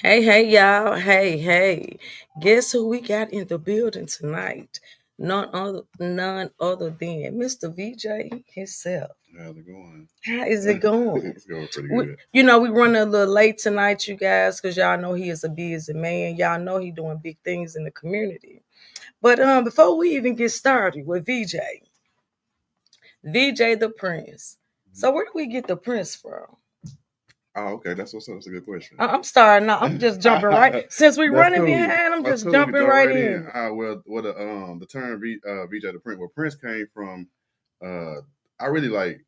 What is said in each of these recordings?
Hey, hey, y'all. Hey, hey. Guess who we got in the building tonight? None other than Mr. VJ himself. How's it going? How is it going? It's going pretty We, good. we running a little late tonight, you guys, because y'all know he is a busy man. Y'all know he doing big things in the community. But before we even get started with VJ the Prince. So where do we get the Prince from? Oh, okay. That's what's up. That's a good question. I'm starting now. I'm just jumping right. Since we That's running cool. behind, I'm That's just cool. We jumping jump right right in. in. Well, the term VJ the Prince. Well, Prince came from. Uh, I really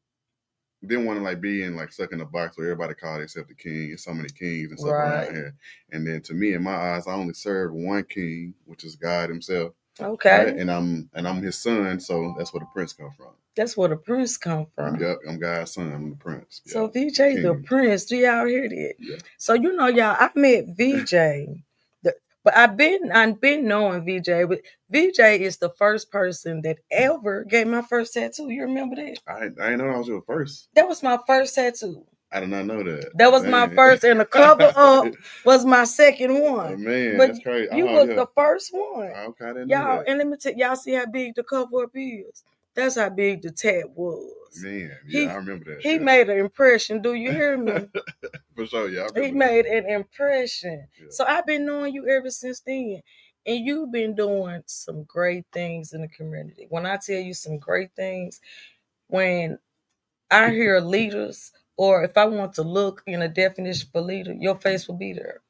didn't want to be in stuck in a box where everybody called themselves the king. There's so many kings and stuff around Right. here. And then to me, in my eyes, I only serve one king, which is God Himself. Okay. Right? And I'm His son, so that's where the Prince come from. That's where the Prince come from. Yep, I'm God's son. I'm the Prince. So Yeah, VJ the king. Prince. Do y'all hear that? Yeah. So y'all, I met VJ. But I've been knowing VJ, but VJ is the first person that ever gave my first tattoo. You remember that? I didn't know I was your first. That was my first tattoo. I did not know that. That was my first, and the cover up was my second one. Man, But that's crazy. you Oh was yeah. the first one. Okay, I didn't know Y'all, that. and let me tell y'all, see how big the cover up is. That's how big the tat was. Man, yeah, I remember that. He Yeah. made an impression. Do you hear me? For sure, yeah. He made an impression. Yeah. So I've been knowing you ever since then. And you've been doing some great things in the community. When I tell you some great things, when I hear leaders, or if I want to look in a definition for leader, your face will be there.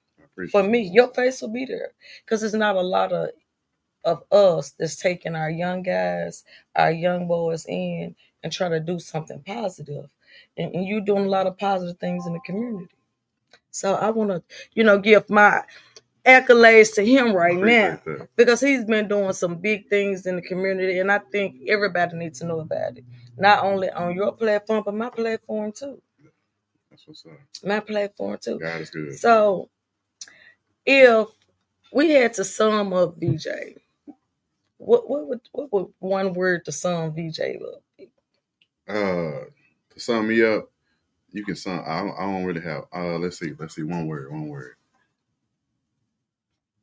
For me, your face will be there. Because there's not a lot of us that's taking our young guys, our young boys in and try to do something positive. And you're doing a lot of positive things in the community. So I want to, give my accolades to him right now because he's been doing some big things in the community, and I think everybody needs to know about it. Not only on your platform, but my platform too. That's what's up. My platform too. God is good. So if we had to sum up VJ, what would one word to sum VJ up? To sum me up, you can sum. I don't really have. Let's see. One word.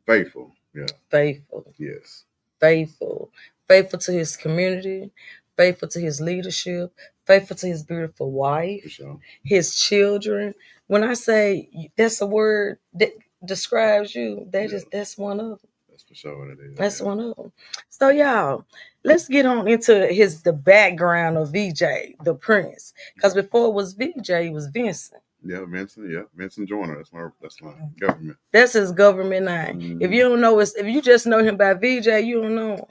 Faithful. Yeah. Faithful. Yes. Faithful. Faithful to his community. Faithful to his leadership. Faithful to his beautiful wife. For sure. His children. When I say that's a word that describes you, that's one of them. That's for sure what it is. That's one of them. So y'all, let's get on into the background of VJ, the Prince. Because before it was VJ, it was Vincent. Yeah, Vincent. Yeah, Vincent Joyner. That's my government. That's his government name. Mm-hmm. If you don't know, if you just know him by VJ, you don't know him.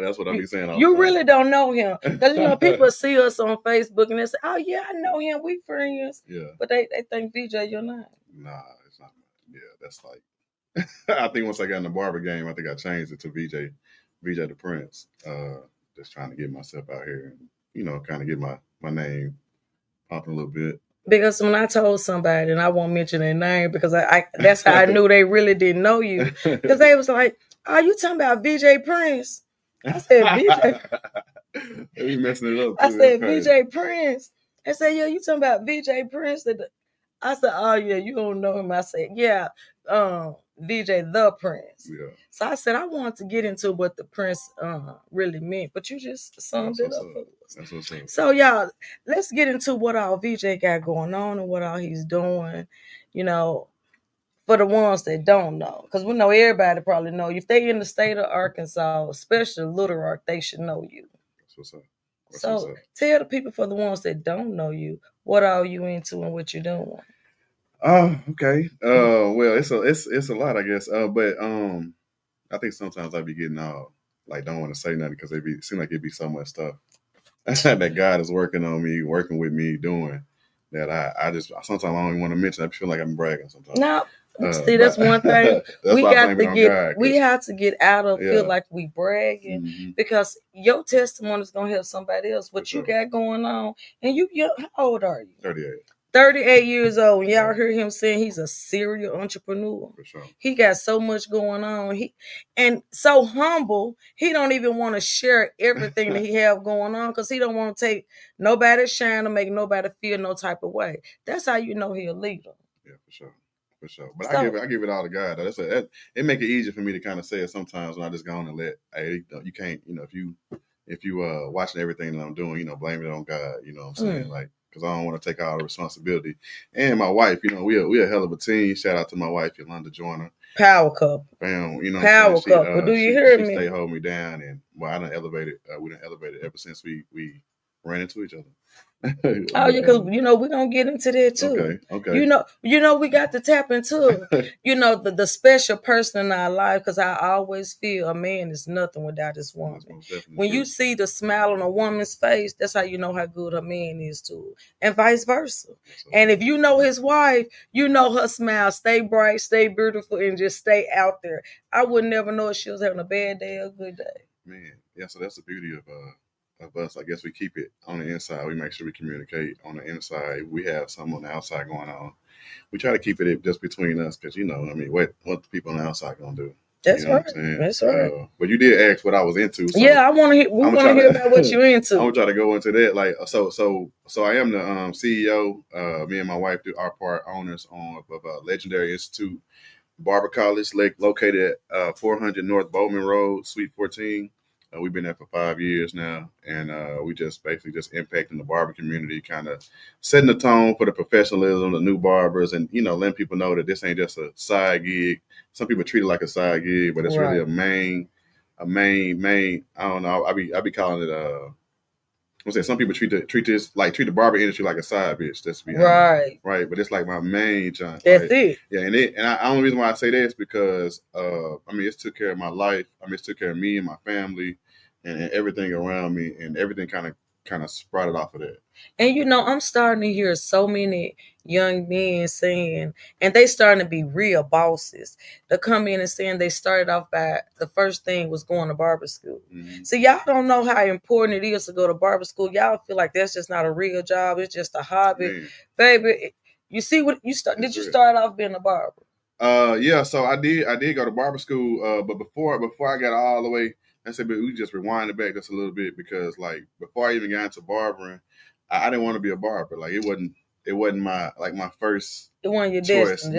That's what I be saying. You really don't know him because people see us on Facebook and they say, "Oh yeah, I know him. We friends." Yeah, but they think VJ your name. Nah, it's not. Yeah, that's I think once I got in the barber game, I think I changed it to VJ the Prince. Just trying to get myself out here and kind of get my name popping a little bit. Because when I told somebody, and I won't mention their name because I that's how I knew they really didn't know you. Because they was like, "Oh, you talking about VJ Prince?" I said, "VJ." They messing it up. I said, "VJ Prince." I said, "Yeah, you talking about VJ Prince?" I said, "Oh yeah, you don't know him." I said, "Yeah, VJ the Prince." Yeah. So I said I wanted to get into what the Prince really meant, but you just summed it up. That's what's up. So y'all, let's get into what all VJ got going on and what all he's doing. For the ones that don't know, because we know everybody probably know you. If they in the state of Arkansas, especially Little Rock, they should know you. That's what's up. So tell the people, for the ones that don't know you, what are you into and what you're doing. Oh, okay. Well, it's a lot, I guess. But I think sometimes I be getting all don't want to say nothing because seem like it be so much stuff that God is working on me, working with me, doing that. I just sometimes I don't even want to mention. I feel like I'm bragging sometimes. No. See, that's one thing we got to get. God, we have to get out of feel like we bragging because your testimony is gonna help somebody else. What you got going on, and you how old are you? 38. 38 years old. And y'all hear him saying he's a serial entrepreneur. For sure. He got so much going on. And so humble, he don't even want to share everything that he have going on because he don't want to take nobody's shine or make nobody feel no type of way. That's how you know he a leader. Yeah, for sure. For sure. But So, I give it all to God. Though. It make it easier for me to kind of say it sometimes when I just go on and let, hey, you can't, if you watching everything that I'm doing, blame it on God. You know what I'm saying? Like, because I don't want to take all the responsibility. And my wife, we a hell of a team. Shout out to my wife, Yolanda Joyner. Power couple. Bam, you know Power what I'm saying? couple. Do you hear me? She stay holding me down, and I done elevated. We done elevated ever since we ran into each other. Oh, because we're gonna get into that too. Okay. We got to tap into the special person in our life, because I always feel a man is nothing without his woman. When you see the smile on a woman's face, that's how you know how good a man is too, and vice versa. And if you know his wife, you know her smile, stay bright, stay beautiful, and just stay out there. I would never know if she was having a bad day or a good day. Man, yeah. So that's the beauty of us. I guess we keep it on the inside. We make sure we communicate on the inside. We have something on the outside going on. We try to keep it just between us, because what the people on the outside gonna do. That's right. That's right. But you did ask what I was into. So yeah, I want to hear. We want to hear about what you're into. I'm gonna try to go into that. Like, so I am the CEO. Me and my wife are part owners of Legendary Institute Barber College, located at 400 North Bowman Road, Suite 14. We've been there for 5 years now, and we just basically just impacting the barber community, kind of setting the tone for the professionalism, the new barbers, and letting people know that this ain't just a side gig. Some people treat it like a side gig, but it's really a main. I don't know. I be calling it I'm saying some people treat the barber industry like a side bitch. That's be honest. Right. But it's like my main job. That's it. Yeah, and the only reason why I say that is because it's took care of my life. It's took care of me and my family, and everything around me, and everything kind of sprouted off of that. And I'm starting to hear so many young men saying, and they starting to be real bosses. They come in and saying they started off by the first thing was going to barber school. Mm-hmm. So y'all don't know how important it is to go to barber school. Y'all feel like that's just not a real job. It's just a hobby. Man. Baby, you see what you start? Did you start off being a barber? Yeah. So I did go to barber school. But before I got all the way, I said, but we just rewind it back just a little bit, because like before I even got into barbering, I didn't want to be a barber. Like it wasn't my first. It wasn't your choice. I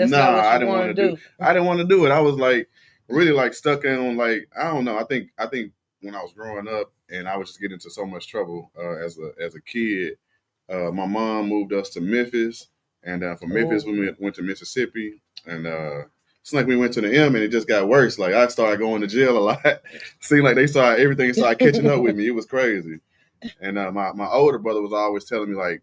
didn't want to do. I didn't want to do it. I was like really like stuck in like, I don't know. I think when I was growing up and I was just getting into so much trouble as a kid, my mom moved us to Memphis, and from Memphis we went to Mississippi, and it's like we went to the M and it just got worse. Like I started going to jail a lot. Seemed like everything started catching up with me. It was crazy. And my older brother was always telling me like,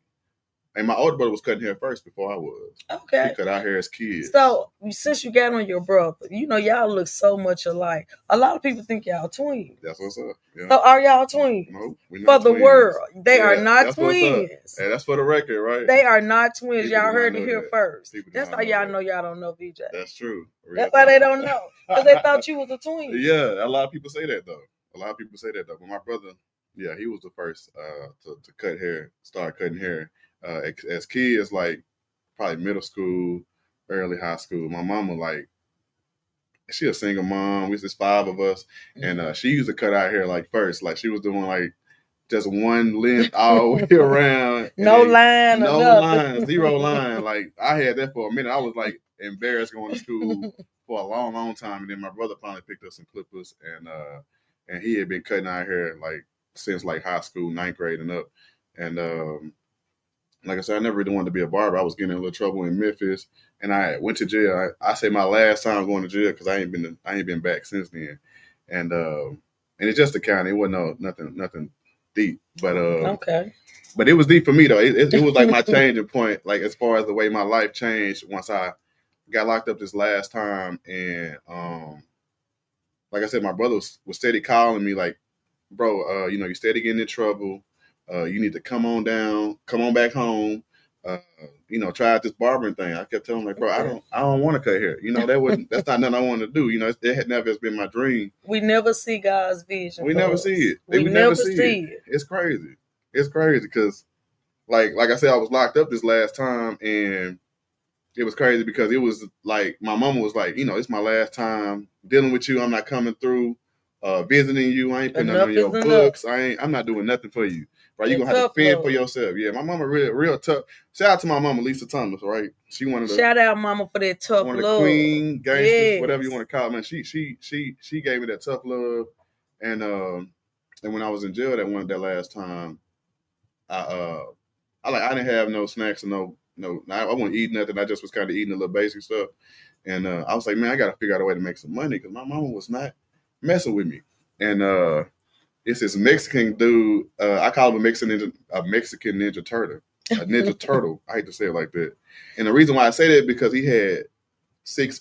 and my older brother was cutting hair first before I was. Okay. He cut our hair as kids. So since you got on your brother, y'all look so much alike. A lot of people think y'all twins. That's what's up. Yeah. So are y'all twins? No, we're not for the world. They are not twins. Hey, that's for the record, right? They are not twins. Y'all heard it here first. That's how y'all know y'all don't know VJ. That's true. That's why they don't know. Because they thought you was a twin. Yeah, a lot of people say that though. But my brother, yeah, he was the first to cut hair, start cutting hair. As kids, like probably middle school, early high school, my mama, like, she a single mom. We just 5 of us, and she used to cut our hair like first. Like she was doing like just one length all the way around. No line, zero line. Like I had that for a minute. I was like embarrassed going to school for a long, long time, and then my brother finally picked up some clippers, and he had been cutting our hair like since like high school, 9th grade and up, and like I said, I never really wanted to be a barber. I was getting in a little trouble in Memphis, and I went to jail. I say my last time going to jail because I ain't been back since then, and it's just the county. It wasn't nothing deep, but okay. But it was deep for me though. It was like my changing point, like as far as the way my life changed once I got locked up this last time, and like I said, my brother was steady calling me like, bro, you steady getting in trouble. You need to come on back home. Try out this barbering thing. I kept telling him like, bro, I don't want to cut hair. That's not nothing I want to do. It had never been my dream. We never see God's vision. We never see it. We never see it. It's crazy. It's crazy because, like I said, I was locked up this last time, and it was crazy because it was like my mama was like, it's my last time dealing with you. I'm not coming through visiting you. I ain't putting nothing on your books. I'm not doing nothing for you. right? You're going to have to fend for yourself. Yeah, my mama real tough. Shout out to my mama, Lisa Thomas, right? She one of the shout out mama for that tough love. One of the queen gangsters, whatever you want to call it, man. She gave me that tough love. And when I was in jail that last time, I didn't have no snacks and I wasn't eating nothing. I just was kind of eating a little basic stuff. And I was like, man, I got to figure out a way to make some money because my mama was not messing with me. And it's this Mexican dude. I call him a Mexican Ninja Turtle. A Ninja Turtle. I hate to say it like that. And the reason why I say that is because he had 3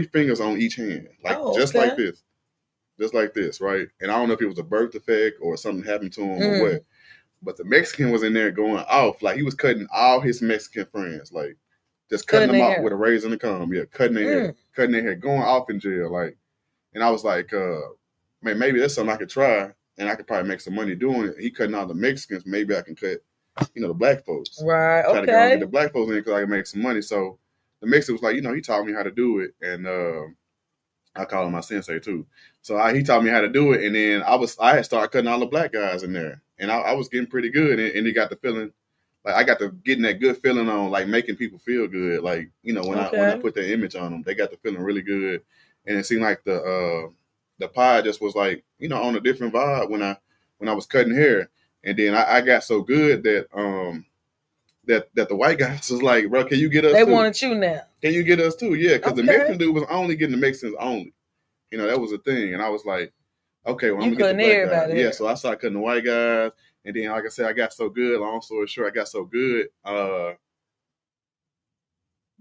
fingers on each hand, just like this. Just like this, right? And I don't know if it was a birth defect or something happened to him or what. But the Mexican was in there going off. Like, he was cutting all his Mexican friends. Like, just cutting them off with a razor and a comb. Yeah, cutting their hair, going off in jail. Like, and I was like, man, maybe that's something I could try. And I could probably make some money doing it. He cutting out the Mexicans. Maybe I can cut, the black folks. Right, Try to get the black folks in because I can make some money. So the Mexican was like, he taught me how to do it. And I call him my sensei too. So he taught me how to do it, and then I had started cutting all the black guys in there, and I was getting pretty good, and he got the feeling, like I got to getting that good feeling on, like making people feel good, like when I put that image on them, they got the feeling really good, and it seemed like the pie just was like on a different vibe when I was cutting hair, and then I got so good that that the white guys was like, bro, can you get us? They wanted you now. Can you get us too? Yeah, because the Mexican dude was only getting the Mexicans only. That was a thing. And I was like, okay, well, I'm going to get the black guys. Yeah, so I started cutting the white guys. And then, like I said, I got so good. Long story short, I got so good.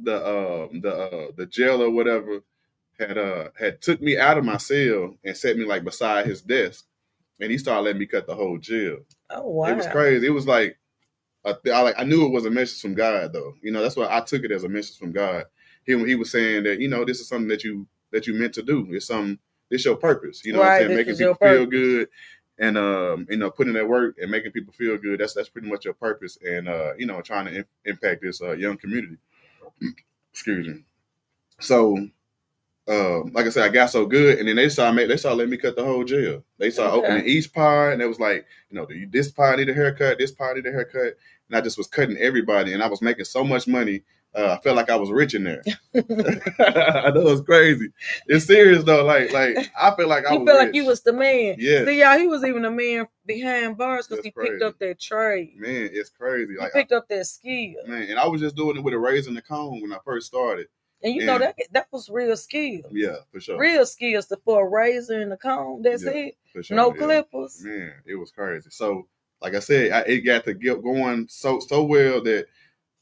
The jailer or whatever had took me out of my cell and set me like beside his desk. And he started letting me cut the whole jail. Oh, wow. It was crazy. It was like, I knew it was a message from God, though. That's why I took it as a message from God. He was saying that, this is something that you meant to do. It's your purpose. What I'm saying? Making people feel good and putting that work and making people feel good. That's pretty much your purpose. And trying to impact this young community. Excuse me. So like I said, I got so good, and then they started letting me cut the whole jail. They started opening each part, and it was like, this part need a haircut, this part need a haircut, and I just was cutting everybody, and I was making so much money. I felt like I was rich in there. I know it's crazy. It's serious though. Like I feel like I was. You felt rich. Like you was the man. Yeah. See, y'all, he was even a man behind bars because he picked up that trade. Man, it's crazy. He picked up that skill. Man, and I was just doing it with a razor and a comb when I first started. And that was real skill. Yeah, for sure. Real skills for a razor and a comb. That's it. For sure, no clippers. Man, it was crazy. So, like I said, it got to get going so well that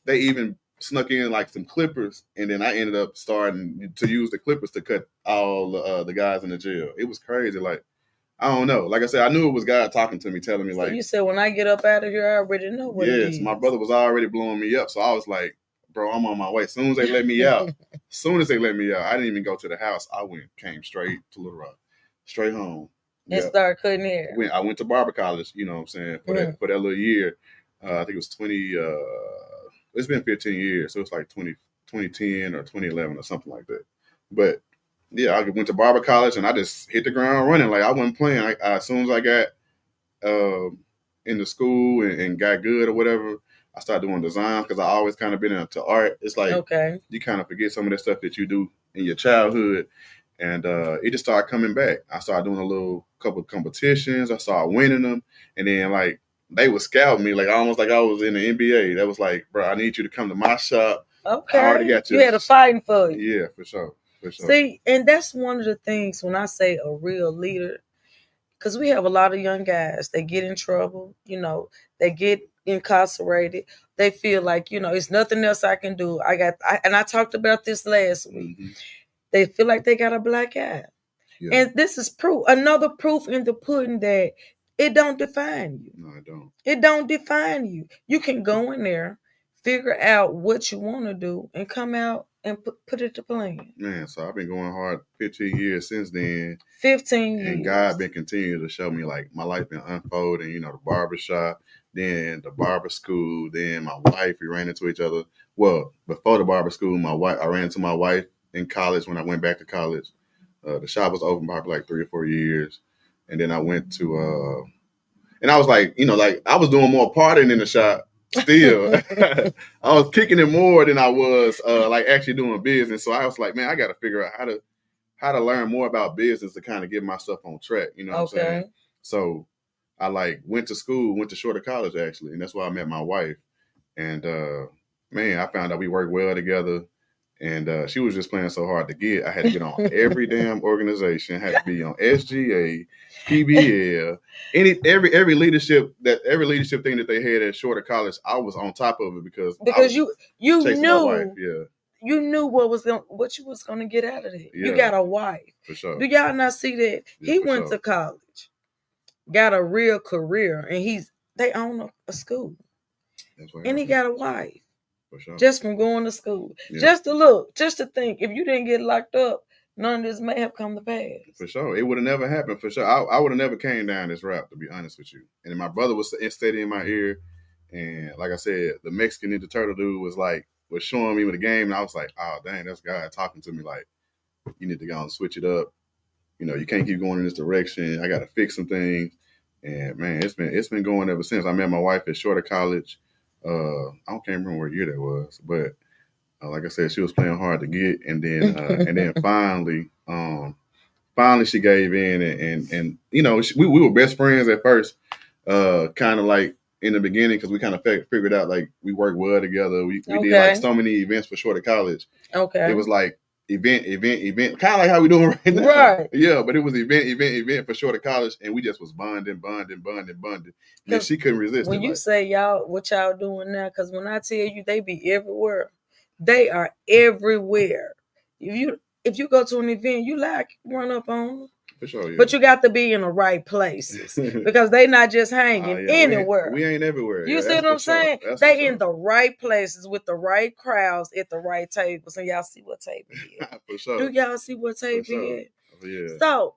they even snuck in like some clippers, and then I ended up starting to use the clippers to cut all the guys in the jail. It was crazy. Like, I don't know. Like I said, I knew it was God talking to me, telling me like. So you said when I get up out of here, I already know what it is. Yes, my brother was already blowing me up, so I was like, bro, I'm on my way. As soon as they let me out, I didn't even go to the house. Came straight to Little Rock, straight home. And started cutting hair. I went to barber college, you know what I'm saying, for that little year. I think it was 20, it's been 15 years, so it's like 2010 or 2011 or something like that. But yeah, I went to barber college and I just hit the ground running. Like I wasn't playing. As soon as I got into school and got good or whatever, I started doing design because I always kind of been into art. It's like you kind of forget some of the stuff that you do in your childhood. And it just started coming back. I started doing a couple of competitions. I started winning them. And then like they would scout me, like almost like I was in the NBA. That was like, bro, I need you to come to my shop. Okay. I already got you. You had a fighting for you. Yeah, for sure. See, and that's one of the things when I say a real leader, because we have a lot of young guys, they get in trouble, they get incarcerated. They feel like, it's nothing else I can do. And I talked about this last week. Mm-hmm. They feel like they got a black eye. Yeah. And this is another proof in the pudding that it don't define you. No, it don't. It don't define you. You can go in there, figure out what you want to do, and come out and put it to plan. Man, so I've been going hard 15 years since then. 15 years. And God been continuing to show me, like, my life been unfolding, the barbershop, then the barber school, then my wife, we ran into each other. Well, before the barber school, I ran into my wife in college when I went back to college. The shop was open probably like 3 or 4 years. And then I went to, And I was like, like I was doing more partying in the shop still. I was kicking it more than I was like actually doing business. So I was like, man, I got to figure out how to learn more about business to kind of get myself on track. You know what I'm saying? So I like went to Shorter College actually, and that's where I met my wife. And man, I found out we worked well together. And she was just playing so hard to get. I had to get on every damn organization. I had to be on SGA, PBL, every leadership thing that they had at Shorter College. I was on top of it because you knew my wife. Yeah. You knew what you was gonna get out of it. Yeah, you got a wife. For sure. Do y'all not see that? Yeah, he went to college, got a real career, and they own a school. And he got a wife. For sure. Just from going to school. Yeah. Just to think, if you didn't get locked up, none of this may have come to pass. For sure. It would have never happened. For sure. I would have never came down this route, to be honest with you. And my brother was steady in my ear. And like I said, the Mexican Ninja Turtle dude was showing me with the game. And I was like, oh, dang, that's God talking to me like, you need to go and switch it up. You can't keep going in this direction. I got to fix some things. And man, it's been going ever since. I met my wife at Shorter College. I can't remember what year that was, but like I said, she was playing hard to get, and then finally she gave in, and we were best friends at first, kind of like in the beginning because we kind of figured out like we worked well together. We did like so many events for Shorter College. Okay, it was like event, kind of like how we doing right now. Right. Yeah, but it was event for Shorter College, and we just was bonding. And she couldn't resist. When you say what y'all doing now, because when I tell you they be everywhere, they are everywhere. If you go to an event, you run up on them. For sure, yeah. But you got to be in the right places because they not just hanging anywhere. We ain't everywhere. You see what I'm saying? They in the right places with the right crowds at the right tables. And y'all see what table is. For sure. Do y'all see what table is? Yeah. So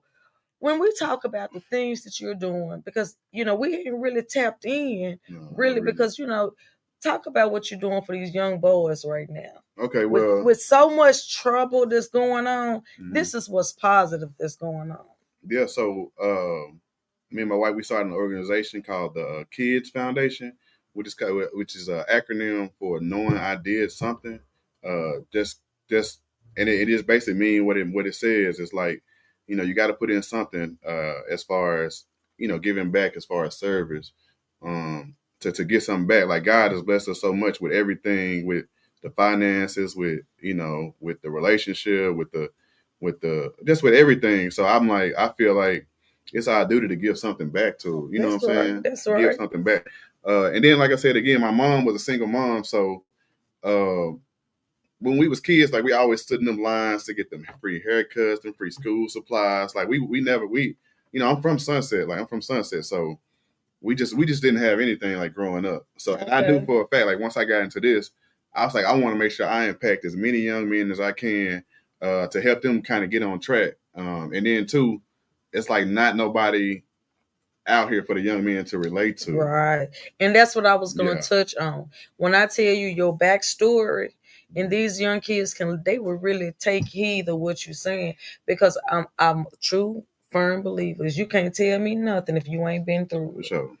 when we talk about the things that you're doing, because we ain't really tapped in, really, because talk about what you're doing for these young boys right now. Okay, well, with so much trouble that's going on, this is what's positive that's going on. Yeah, so me and my wife, we started an organization called the Kids Foundation, which is an acronym for Knowing I Did Something. And it just basically mean what it says. It's like, you got to put in something as far as giving back, as far as service, to get something back. Like God has blessed us so much with everything, with the finances, with with the relationship, with just with everything. So I'm like, I feel like it's our duty to give something back to, what I'm saying? That's right. Give something back. And then, like I said, again, my mom was a single mom. So when we was kids, like we always stood in them lines to get them free haircuts, them free school supplies. Like I'm from Sunset. So we just didn't have anything like growing up. So I do for a fact, like once I got into this, I was like, I want to make sure I impact as many young men as I can to help them kind of get on track. And then too, it's like not nobody out here for the young men to relate to. Right. And that's what I was going to touch on. When I tell you your backstory, and these young kids they will really take heed of what you're saying, because I'm a true firm believer. You can't tell me nothing if you ain't been through it. For sure.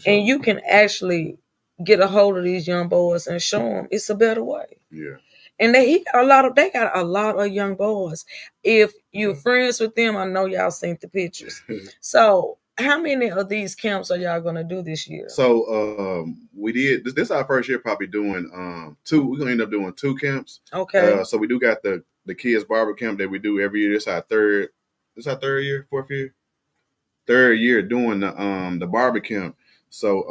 And you can actually get a hold of these young boys and show them it's a better way. Yeah. And they got a lot of young boys. If you're friends with them, I know y'all seen the pictures. So how many of these camps are y'all gonna do this year? So we did this is our first year probably doing 2. We're gonna end up doing 2 camps. Okay. So we do got the kids barber camp that we do every year. This is our third year, 4th year? 3rd year doing the barber camp. So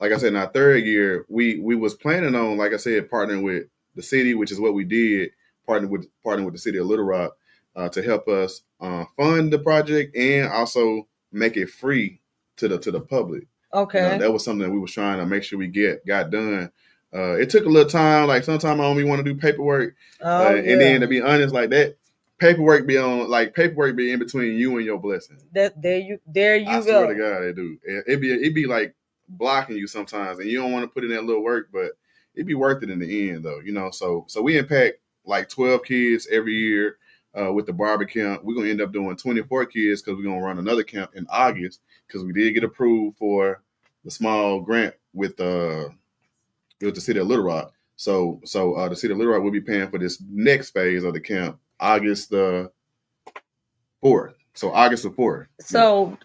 like I said, in our 3rd year, we was planning on, like I said, partnering with the city, which is what we did, partnering with the city of Little Rock to help us fund the project and also make it free to the public. Okay. That was something that we was trying to make sure we got done. It took a little time. Like sometimes I only want to do paperwork. And then to be honest, like that paperwork be in between you and your blessing. There you go. I swear to God, it do. It be like blocking you sometimes, and you don't want to put in that little work, but it'd be worth it in the end, though. So we impact like 12 kids every year. with the Barbie camp. We're gonna end up doing 24 kids because we're gonna run another camp in August because we did get approved for the small grant with the city of Little Rock. So the city of Little Rock will be paying for this next phase of the camp, August the 4th. So August the 4th. So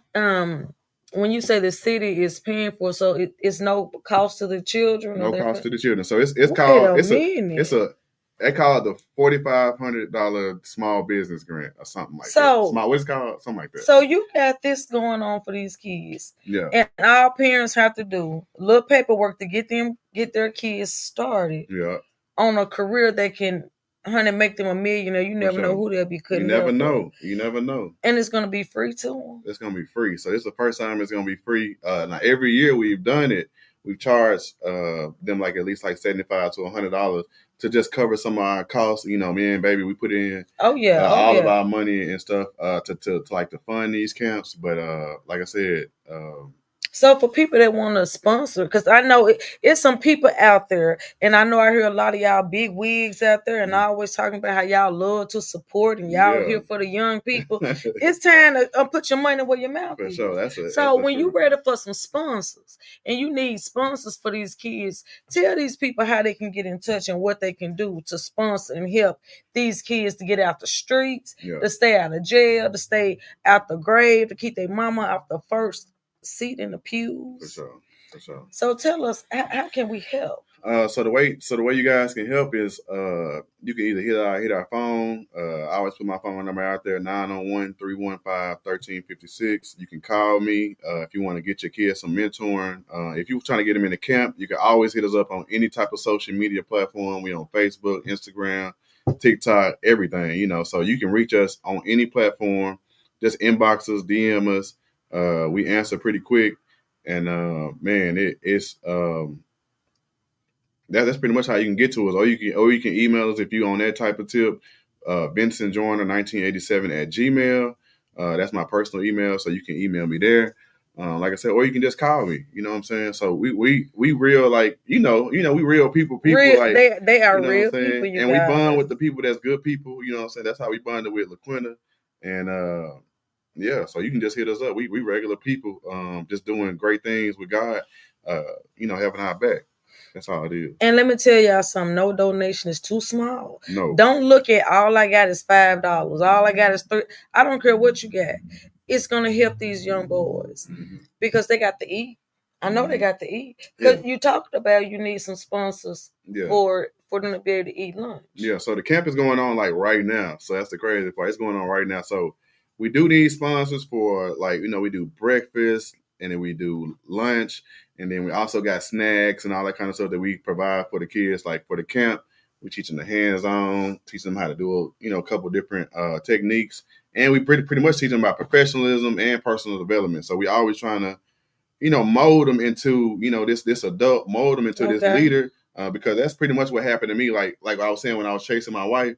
when you say the city is paying for, so it's no cost to the children? No cost to the children. So it's Wait called a minute. they call it the $4,500 small business grant or something like that. Small, what's it called? Something like that. So you got this going on for these kids. Yeah. And our parents have to do a little paperwork to get their kids started. Yeah. On a career that can make them a millionaire. You never know who they'll be cutting. You never know. You never know. And it's gonna be free to them. It's gonna be free. So it's the first time it's gonna be free. Now every year we've done it, we've charged them like at least like $75 to $100 to just cover some of our costs. You know, me and baby, we put in all of our money and stuff to like to fund these camps. But like I said, so for people that want to sponsor, because I know it's some people out there, and I know I hear a lot of y'all big wigs out there, and I always talking about how y'all love to support and y'all here for the young people. It's time to put your money where your mouth is. Sure. So when you're ready for some sponsors, and you need sponsors for these kids, tell these people how they can get in touch and what they can do to sponsor and help these kids to get out the streets, to stay out of jail, to stay out the grave, to keep their mama out the first seat in the pews. For sure. So tell us, how can we help? So the way you guys can help is you can either hit our phone. I always put my phone number out there, 901-315-1356. You can call me if you want to get your kids some mentoring. If you're trying to get them in the camp, you can always hit us up on any type of social media platform. We on Facebook, Instagram, TikTok, everything, you know. So you can reach us on any platform. Just inbox us, DM us. We answer pretty quick, and man, it's that's pretty much how you can get to us. Or you can email us if you on that type of tip. Vincent Joyner 1987 at Gmail. That's my personal email, so you can email me there. Like I said, or you can just call me. You know what I'm saying? So we real, like we real people. Real, like they are real people, and we bond with the people that's good people. You know what I'm saying? That's how we bonded with LaQuinta, and yeah, so you can just hit us up. We regular people, just doing great things with God, having our back. That's all it is. And let me tell y'all something, no donation is too small. No. Don't look at all I got is $5. All I got is $3. I don't care what you got. It's gonna help these young boys because they got to eat. I know they got to eat. Because you talked about you need some sponsors for them to be able to eat lunch. Yeah, so the camp is going on like right now. So that's the crazy part. It's going on right now. So we do need sponsors for, like, we do breakfast, and then we do lunch, and then we also got snacks and all that kind of stuff that we provide for the kids. Like for the camp, we teach them the hands-on, teach them how to do a couple different techniques, and we pretty much teach them about professionalism and personal development. So we always trying to, mold them into, this adult, mold them into this leader, because that's pretty much what happened to me. Like I was saying, when I was chasing my wife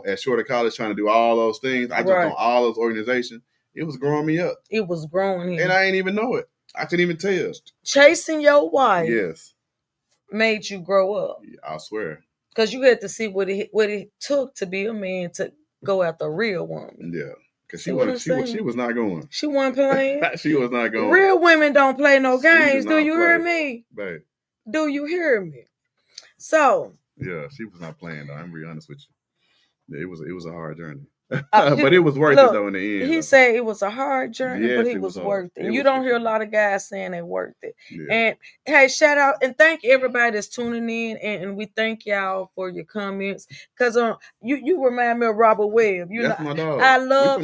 at Shorter College, trying to do all those things, I jumped on all those organizations. It was growing me up. It was growing him. And I ain't even know it. I couldn't even tell you. Chasing your wife. Yes. Made you grow up. Yeah, I swear. Because you had to see what it took to be a man to go after a real woman. Yeah. Because she was not going. She wasn't playing. She was not going. Real women don't play no games. Do you hear me? Babe. Do you hear me? So. Yeah, she was not playing though. I'm gonna be honest with you. Yeah, it was a hard journey. But it was worth it though in the end. He said it was a hard journey, but it was worth it. You don't hear a lot of guys saying they worth it. Yeah. And hey, shout out and thank everybody that's tuning in, and we thank y'all for your comments. Cause you remind me of Robert Webb. That's my dog. I love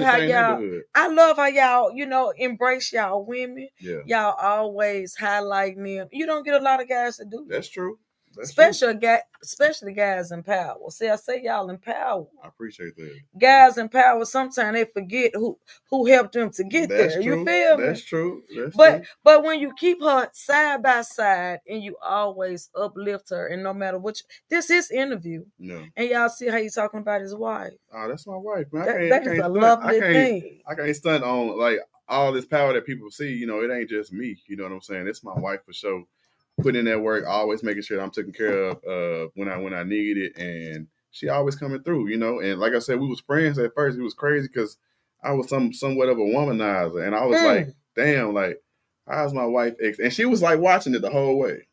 how y'all embrace y'all women. Yeah. Y'all always highlight them. You don't get a lot of guys to do that. That's true. Especially guys in power. See, I say y'all in power. I appreciate that. Guys in power, sometimes they forget who helped them to get there. True. You feel me? That's true. But when you keep her side by side and you always uplift her, and no matter this is interview. No. And y'all see how he's talking about his wife. Oh, that's my wife, man. That is a lovely thing. I can't stunt on like all this power that people see. It ain't just me. You know what I'm saying? It's my wife for sure. Putting in that work, always making sure that I'm taken care of when I need it, and she always coming through, you know. And like I said, we was friends at first. It was crazy because I was somewhat of a womanizer, and I was like, damn, like, how's my wife ex? And she was like watching it the whole way.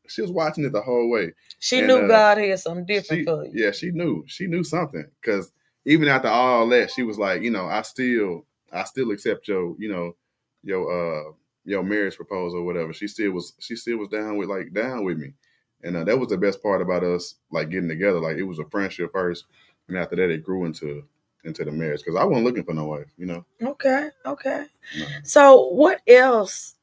She was watching it the whole way. She knew God had something different for you. Yeah, she knew something, because even after all that, she was like, you know, I still accept your, you know, your marriage proposal or whatever. She still was down with me. And that was the best part about us, like, getting together. Like, it was a friendship first, and after that, it grew into the marriage, because I wasn't looking for no wife, you know. Okay. No. So what else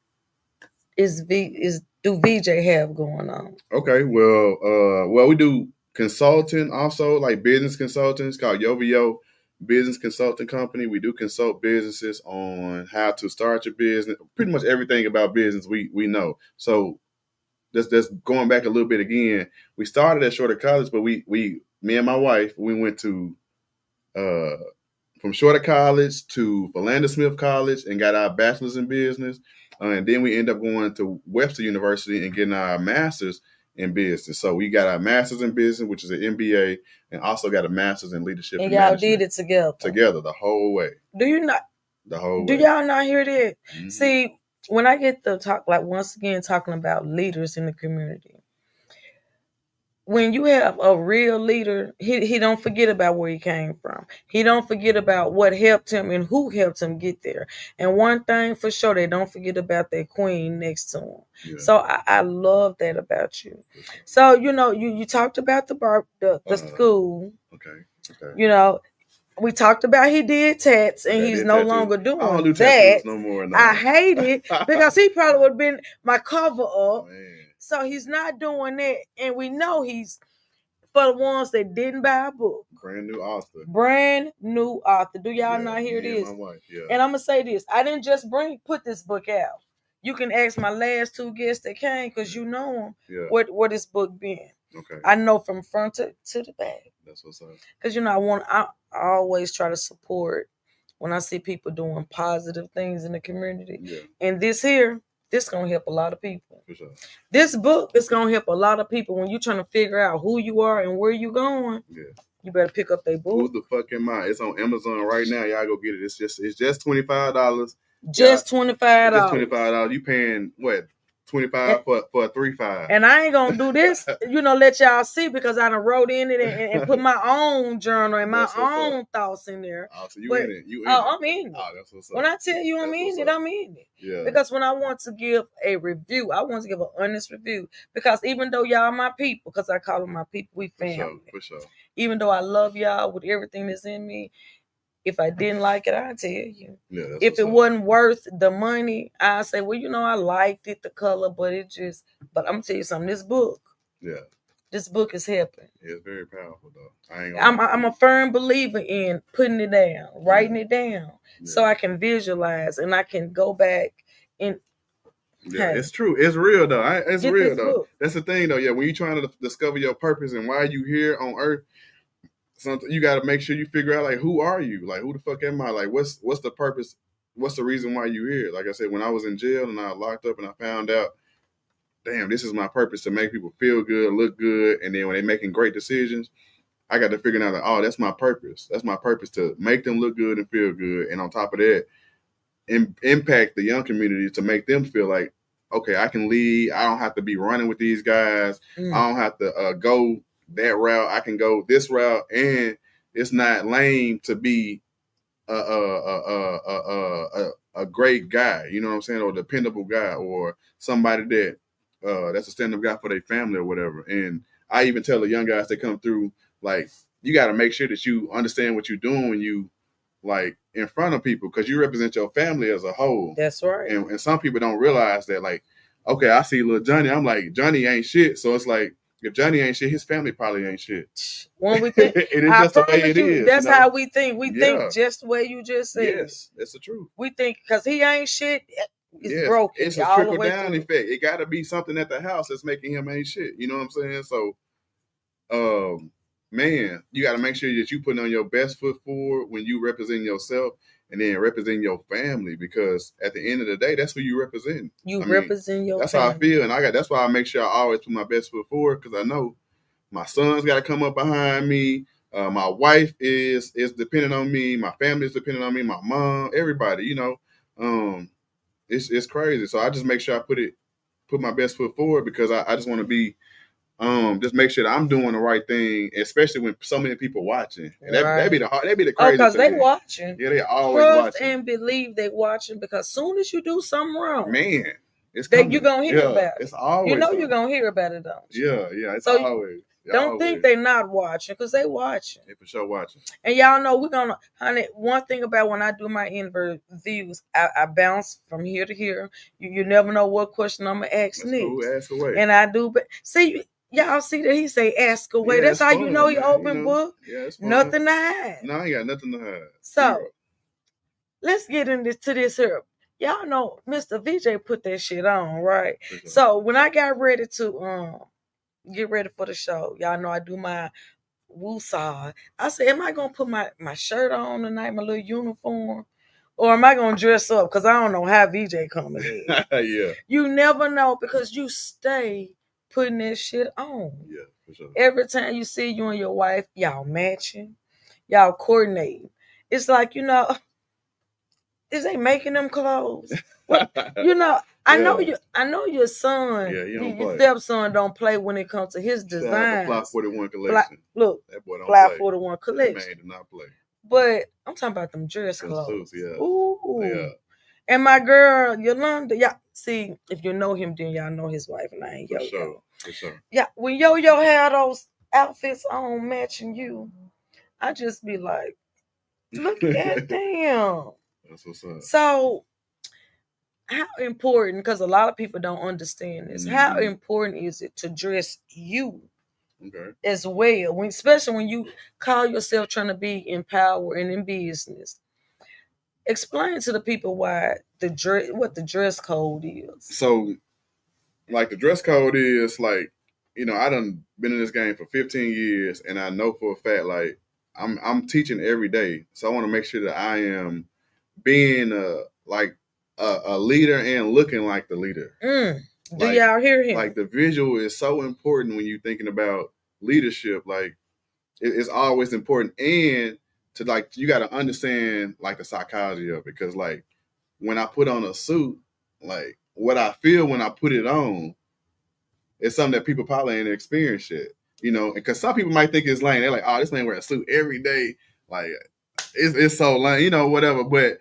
do VJ have going on? Okay, well, we do consulting also, like business consulting. It's called YoVio Business Consulting Company. We do consult businesses on how to start your business, pretty much everything about business we know. So that's going back a little bit again. We started at Shorter College, but me and my wife, we went to from Shorter College to Philander Smith College and got our bachelor's in business. And then we end up going to Webster University and getting our master's in business. So we got our master's in business, which is an MBA, and also got a master's in leadership. And y'all did it together. Together the whole way. Do you not? The whole way. Do y'all not hear that? Mm-hmm. See, when I get to talk, like, once again, talking about leaders in the community, when you have a real leader, he don't forget about where he came from. He don't forget about what helped him and who helped him get there. And one thing for sure, they don't forget about that queen next to him. Yeah. So I love that about you. Okay. So, you know, you talked about the school. Okay. You know, we talked about he did tats, and he's no longer doing that. I don't do tattoos no more. No. I hate it because he probably would have been my cover up. Man. So he's not doing that, and we know he's, for the ones that didn't buy a book. Brand new author. Do y'all not hear this? My wife, yeah. And I'm gonna say this: I didn't just put this book out. You can ask my last two guests that came, because you know them. Yeah. What this book been? Okay. I know from front to the back. That's what's up. Because, you know, I always try to support when I see people doing positive things in the community. Yeah. And this gonna help a lot of people. For sure. This book is gonna help a lot of people when you're trying to figure out who you are and where you going. Yeah. You better pick up their book. Who the fuck am I? It's on Amazon right now. Y'all go get it. It's just $25. Just $25. Just $25. You paying what? $25 for a 3.5. And I ain't gonna do this, you know, let y'all see, because I done wrote in it and put my own journal and my own thoughts in there. Oh, so in it. I'm in it. Oh, that's what's up. When I tell you I'm in it, I'm in it. Yeah. Because when I want to give a review, I want to give an honest review. Because even though y'all my people, because I call them my people, we family. For sure. Even though I love y'all with everything that's in me, if I didn't like it, I'd tell you. Yeah, if it wasn't worth the money, I'd say, well, you know, I liked it, the color, but I'm going to tell you something, this book. Yeah. This book is helping. It's very powerful, though. I'm a firm believer in putting it down, writing it down, so I can visualize and I can go back and. Yeah, it's true. It's real, though. It's real, though. Book. That's the thing, though. Yeah, when you're trying to discover your purpose and why you here on Earth, you got to make sure you figure out, like, who are you? Like, who the fuck am I? Like, what's the purpose? What's the reason why you here? Like I said, when I was in jail and I locked up and I found out, damn, this is my purpose, to make people feel good, look good. And then when they're making great decisions, I got to figure out, like, oh, that's my purpose. That's my purpose, to make them look good and feel good. And on top of that, impact the young community to make them feel like, okay, I can lead. I don't have to be running with these guys. I don't have to go that route. I can go this route, and it's not lame to be a great guy, you know what I'm saying, or a dependable guy, or somebody that that's a stand-up guy for their family or whatever. And I even tell the young guys that come through, like, you got to make sure that you understand what you're doing when you, like, in front of people, because you represent your family as a whole. That's right. And some people don't realize that, like, okay, I see little Johnny, I'm like, Johnny ain't shit. So it's like, if Johnny ain't shit, his family probably ain't shit. When we think, it is just the way it is. That's how we think. We think just the way you just said. Yes, that's the truth. We think because he ain't shit, it's broken. It's a trickle down effect. It got to be something at the house that's making him ain't shit. You know what I'm saying? So, man, you got to make sure that you putting on your best foot forward when you represent yourself, and then representing your family, because at the end of the day, that's who you represent. Represent your that's family. How I feel, and that's why I make sure I always put my best foot forward, because I know My son's got to come up behind me. My wife is dependent on me. My family is dependent on me. My mom, everybody, you know, it's crazy. So I just make sure I put my best foot forward because I just want to be, just make sure that I'm doing the right thing, especially when so many people watching. And that'd be the crazy because they thing. watching. Yeah, they always Trust watching. and believe they watching because soon as you do something wrong, man, it's coming. You're gonna hear about it. It's always. You know you're gonna hear about it, don't you? Yeah. It's so always. Don't think they not watching because they watching. They for sure watching. And y'all know we're gonna, honey. One thing about when I do my interviews, I bounce from here to here. You never know what question I'm gonna ask next. Cool. Ask away. And I do, but see. Y'all see that he say ask away. That's how you know he open book. Yeah, it's fun. Nothing to hide. No, I ain't got nothing to hide. So let's get into this here. Y'all know Mr. VJ put that shit on, right? Sure. So when I got ready to get ready for the show, y'all know I do my woosah. I said, am I gonna put my shirt on tonight, my little uniform? Or am I gonna dress up? Because I don't know how VJ coming in. Yeah. You never know because you stay putting that shit on. Yeah, for sure. Every time you see you and your wife, y'all matching, y'all coordinating. It's like, you know, is they making them clothes? Well, you know, I know your son, your stepson don't play when it comes to his design. Fly 41 collection. Look, that boy don't Fly play. 41 collection. That man do not play. But I'm talking about them dress clothes. Suits, yeah. Ooh. Yeah. And my girl, Yolanda, y'all see, if you know him, then y'all know his wife name, Yo-Yo. For sure. Yeah, when Yo-Yo had those outfits on matching you, I just be like, look at them. That's what's up. So, how important, because a lot of people don't understand this, how important is it to dress you as well, especially when you call yourself trying to be in power and in business? Explain to the people what the dress code is. So, like the dress code is like, you know, I done been in this game for 15 years, and I know for a fact, like I'm teaching every day, so I want to make sure that I am being a leader and looking like the leader. Do y'all hear him? Like the visual is so important when you're thinking about leadership. Like it's always important, and to like you got to understand like the psychology of it, because like when I put on a suit, like what I feel when I put it on, it's something that people probably ain't experienced yet. You know, because some people might think it's lame. They're like, "Oh, this man wear a suit every day." Like it's so lame, you know, whatever. But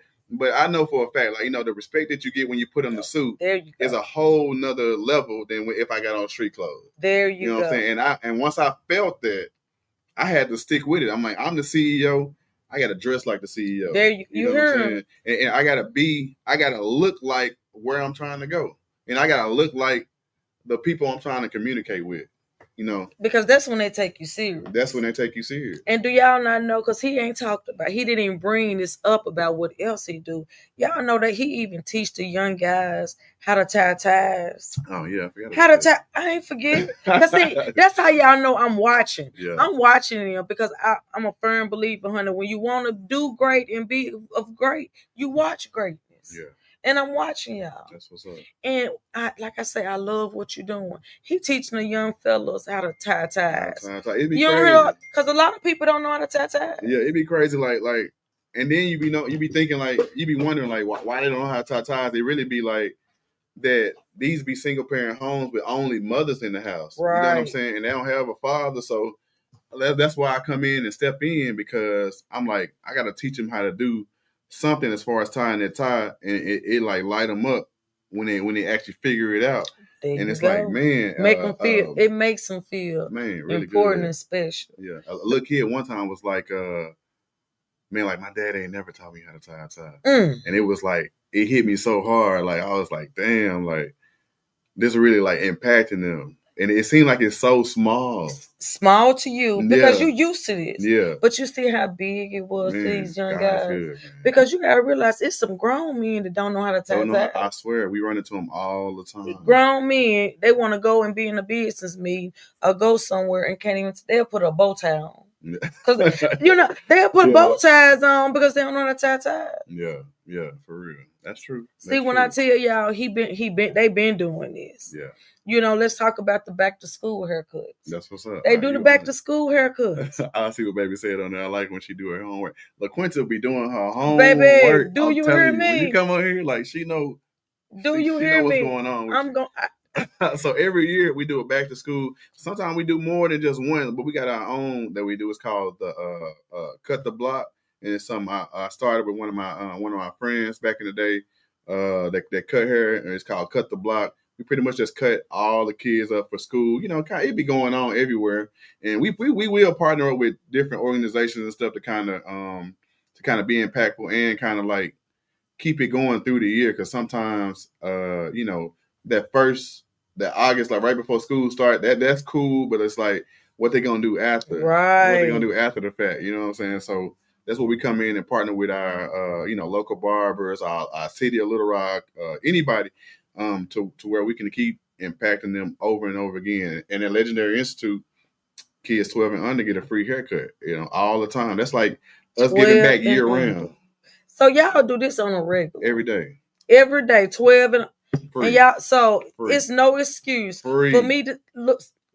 I know for a fact, like, you know, the respect that you get when you put on the suit is a whole nother level than if I got on street clothes. There you know go. What I'm saying? And once I felt that, I had to stick with it. I'm like, I'm the CEO. I got to dress like the CEO. There you know heard. What I'm saying? And I got to look like where I'm trying to go. And I got to look like the people I'm trying to communicate with. You know, because that's when they take you serious. That's when they take you serious. And do y'all not know? Because he ain't talked about. He didn't even bring this up about what else he do. Y'all know that he even teach the young guys how to tie ties. Oh yeah, I forgot how to tie. I ain't forget. Cause see, that's how y'all know I'm watching. Yeah. I'm watching him because I'm a firm believer, honey. When you want to do great and be of great, you watch greatness. Yeah. And I'm watching y'all. That's what's up. And like I say, I love what you're doing. He teaching the young fellas how to tie ties. It'd be you crazy. Because a lot of people don't know how to tie ties. Yeah, it'd be crazy. Like, and then you be thinking like, you be wondering like, why they don't know how to tie ties. They really be like that. These be single parent homes with only mothers in the house. Right. You know what I'm saying? And they don't have a father, so that's why I come in and step in, because I'm like, I got to teach them how to do something as far as tying that tie, and it like light them up when they actually figure it out. And it's like, man, make them feel. It makes them feel, man, really important good. And special. Yeah, a little kid one time was like, man, like my dad ain't never taught me how to tie a tie, and it was like it hit me so hard. Like I was like, damn, like this really like impacting them. And it seemed like it's so small. Small to you because you used to this. Yeah. But you see how big it was to these young guys. Good, because you gotta realize it's some grown men that don't know how to tie ties. I swear, we run into them all the time. Grown men, they want to go and be in a business meeting or go somewhere and can't even. They'll put a bow tie on. Because they'll put bow ties on because they don't know how to tie. Yeah, for real. That's true. See, when I tell y'all, they been doing this. Yeah. Let's talk about the back to school haircuts. That's what's up. They do the back to school haircuts. I see what baby said on there. I like when she do her homework. LaQuinta will be doing her homework. Baby, do you hear me? When you come on here, like she know. Do you hear me? What's going on? I'm going. So every year we do a back to school. Sometimes we do more than just one, but we got our own that we do. It's called the Cut the Block, and it's something I started with one of my friends back in the day. That cut hair, and it's called Cut the Block. We pretty much just cut all the kids up for school. It be going on everywhere, and we will partner up with different organizations and stuff to kind of be impactful and kind of like keep it going through the year. Because sometimes that August, like right before school start, that's cool, but it's like what they gonna do after, right? What they gonna do after the fact, you know what I'm saying? So that's where we come in and partner with our local barbers, our city of Little Rock, anybody, to where we can keep impacting them over and over again. And at Legendary Institute, kids 12 and under get a free haircut, all the time. That's like us giving back year round. So y'all do this on a regular every day, 12 and free. And y'all, so free. It's no excuse free. For me to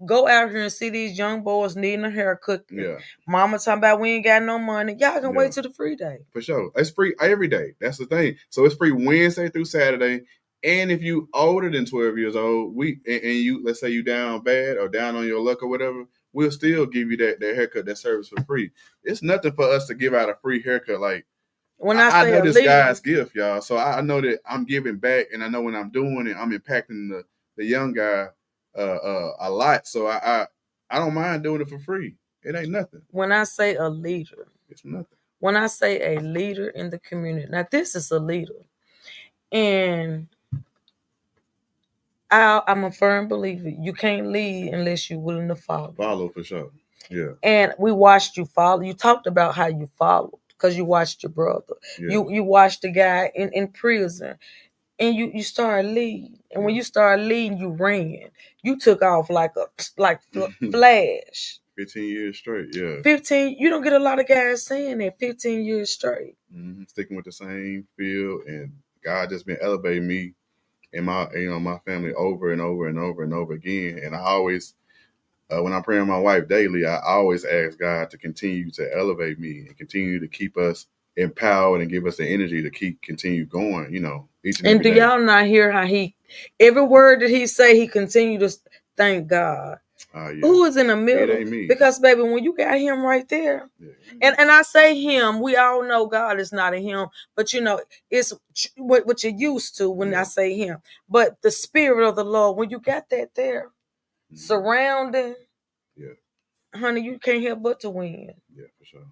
go out here and see these young boys needing a haircut. Yeah. Mama talking about we ain't got no money. Y'all can wait till the free day. For sure. It's free every day. That's the thing. So it's free Wednesday through Saturday. And if you older than 12 years old, let's say you down bad or down on your luck or whatever, we'll still give you that haircut, that service for free. It's nothing for us to give out a free haircut. Like, when I know this guy's gift, y'all. So I know that I'm giving back, and I know when I'm doing it, I'm impacting the young guy a lot. So I don't mind doing it for free. It ain't nothing. When I say a leader, it's nothing. When I say a leader in the community, now this is a leader, and I'm a firm believer. You can't lead unless you're willing to follow. Follow for sure. Yeah. And we watched you follow. You talked about how you followed. Because you watched your brother. Yeah. You watched the guy in prison. And you started leading. And when you started leading, you ran. You took off like flash. 15 years straight, yeah. 15, you don't get a lot of guys saying that 15 years straight. Mm-hmm. Sticking with the same field, and God just been elevating me and my family over and over and over and over again. And I always, when I'm praying with my wife daily, I always ask God to continue to elevate me and continue to keep us empowered and give us the energy to continue going, each and every day. Y'all not hear how every word that he say, he continue to thank God. Yeah. Who is in the middle? It ain't me. Because baby, when you got him right there, and I say him, we all know God is not a him, but it's what you're used to when I say him. But the Spirit of the Lord, when you got that there, surrounding, honey, you can't help but to win. Yeah, for sure.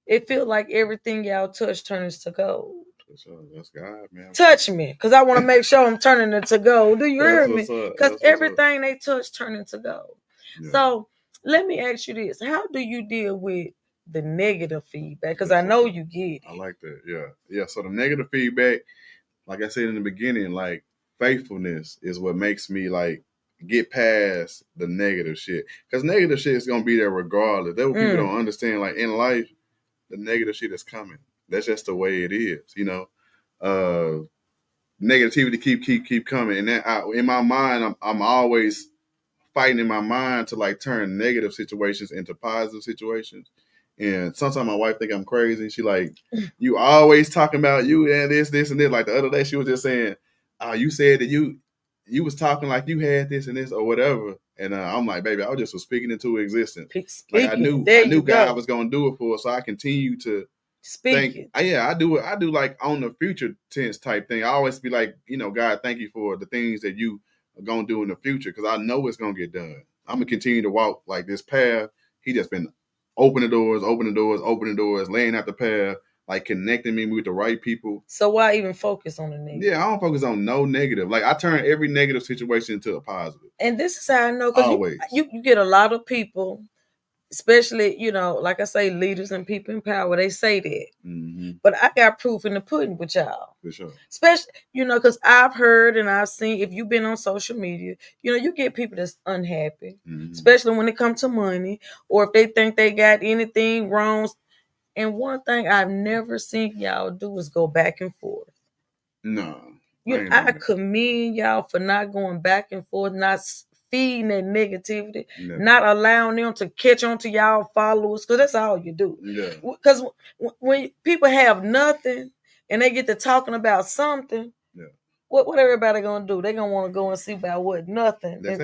It feels like everything y'all touch turns to gold. So that's God, man. Touch me, because I want to make sure I'm turning it to gold. Do you hear me? Because everything they touch turn into gold. Yeah. So let me ask you this: how do you deal with the negative feedback? Because I know you get it. I like that. Yeah. So the negative feedback, like I said in the beginning, like faithfulness is what makes me like get past the negative shit. Because negative shit is gonna be there regardless. That's what people don't understand. Like in life, the negative shit is coming. That's just the way it is, negativity keep coming, and then in my mind, I'm always fighting in my mind to like turn negative situations into positive situations. And sometimes my wife think I'm crazy. She like, you always talking about you and this and this. Like the other day, she was just saying, you said that you was talking like you had this and this or whatever. And I'm like, baby, I was just speaking into existence. Like I knew God was gonna do it for us, so I continue to. I do it. I do like on the future tense type thing. I always be like, God, thank you for the things that you are gonna do in the future, because I know it's gonna get done. I'm gonna continue to walk like this path. He just been opening doors, laying out the path, like connecting me with the right people. So why even focus on the negative? Yeah, I don't focus on no negative. Like I turn every negative situation into a positive. And this is how I know, because you get a lot of people especially, like I say, leaders and people in power, they say that. Mm-hmm. But I got proof in the pudding with y'all. For sure. Especially, because I've heard and I've seen, if you've been on social media, you get people that's unhappy, especially when it comes to money, or if they think they got anything wrong. And one thing I've never seen y'all do is go back and forth. No. I commend y'all for not going back and forth, not feeding that negativity, not allowing them to catch on to y'all followers, because that's all you do. Yeah. Because when people have nothing and they get to talking about something, what everybody gonna do? They gonna want to go and see about what nothing. They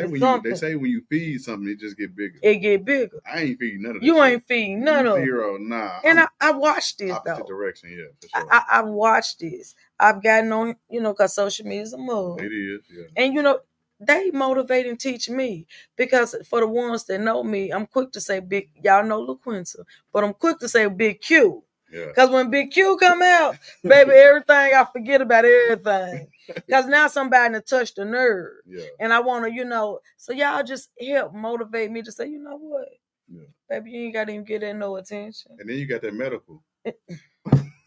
say when you feed something, it just get bigger. It get bigger. I ain't feeding none of that. You ain't feeding none of zero. Nah. And I watched this opposite though. Direction, yeah, for sure. I've watched this. I've gotten on, because social media is a mug. It is, yeah. And they motivate and teach me, because for the ones that know me, I'm quick to say big. Y'all know LaQuinta, but I'm quick to say Big Q. Because when Big Q come out, baby, everything, I forget about everything. Because now somebody done touched the nerve. Yeah. And I want to, so y'all just help motivate me to say, you know what? Yeah. Baby, you ain't got to even get that no attention. And then you got that medical.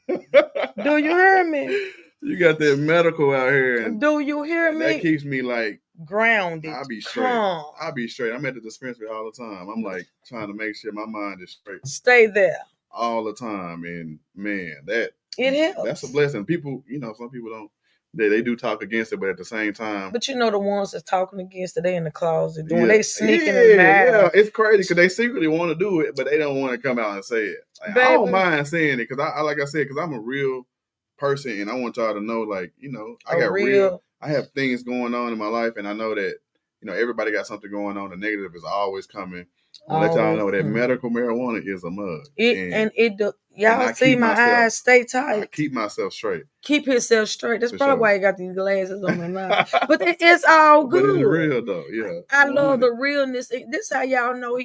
Do you hear me? You got that medical out here. And do you hear me? That keeps me like grounded. I'll be straight. I'll be straight. I'm at the dispensary all the time. I'm like trying to make sure my mind is straight. Stay there. All the time. And man, it helps. That's a blessing. People, some people don't. They do talk against it, but at the same time. But the ones that's talking against it, they in the closet doing. They sneaking and mad. Yeah, it's crazy because they secretly want to do it, but they don't want to come out and say it. Like, I don't mind saying it because like I said, because I'm a real person and I want y'all to know, like, I got real. I have things going on in my life, and I know that everybody got something going on. The negative is always coming. I'll let y'all know that medical marijuana is a mug. Y'all see my eyes stay tight. I keep myself straight. Keep himself straight. That's probably why you got these glasses on my mouth. But it's all good. But it's real though, yeah. I love the realness. This how y'all know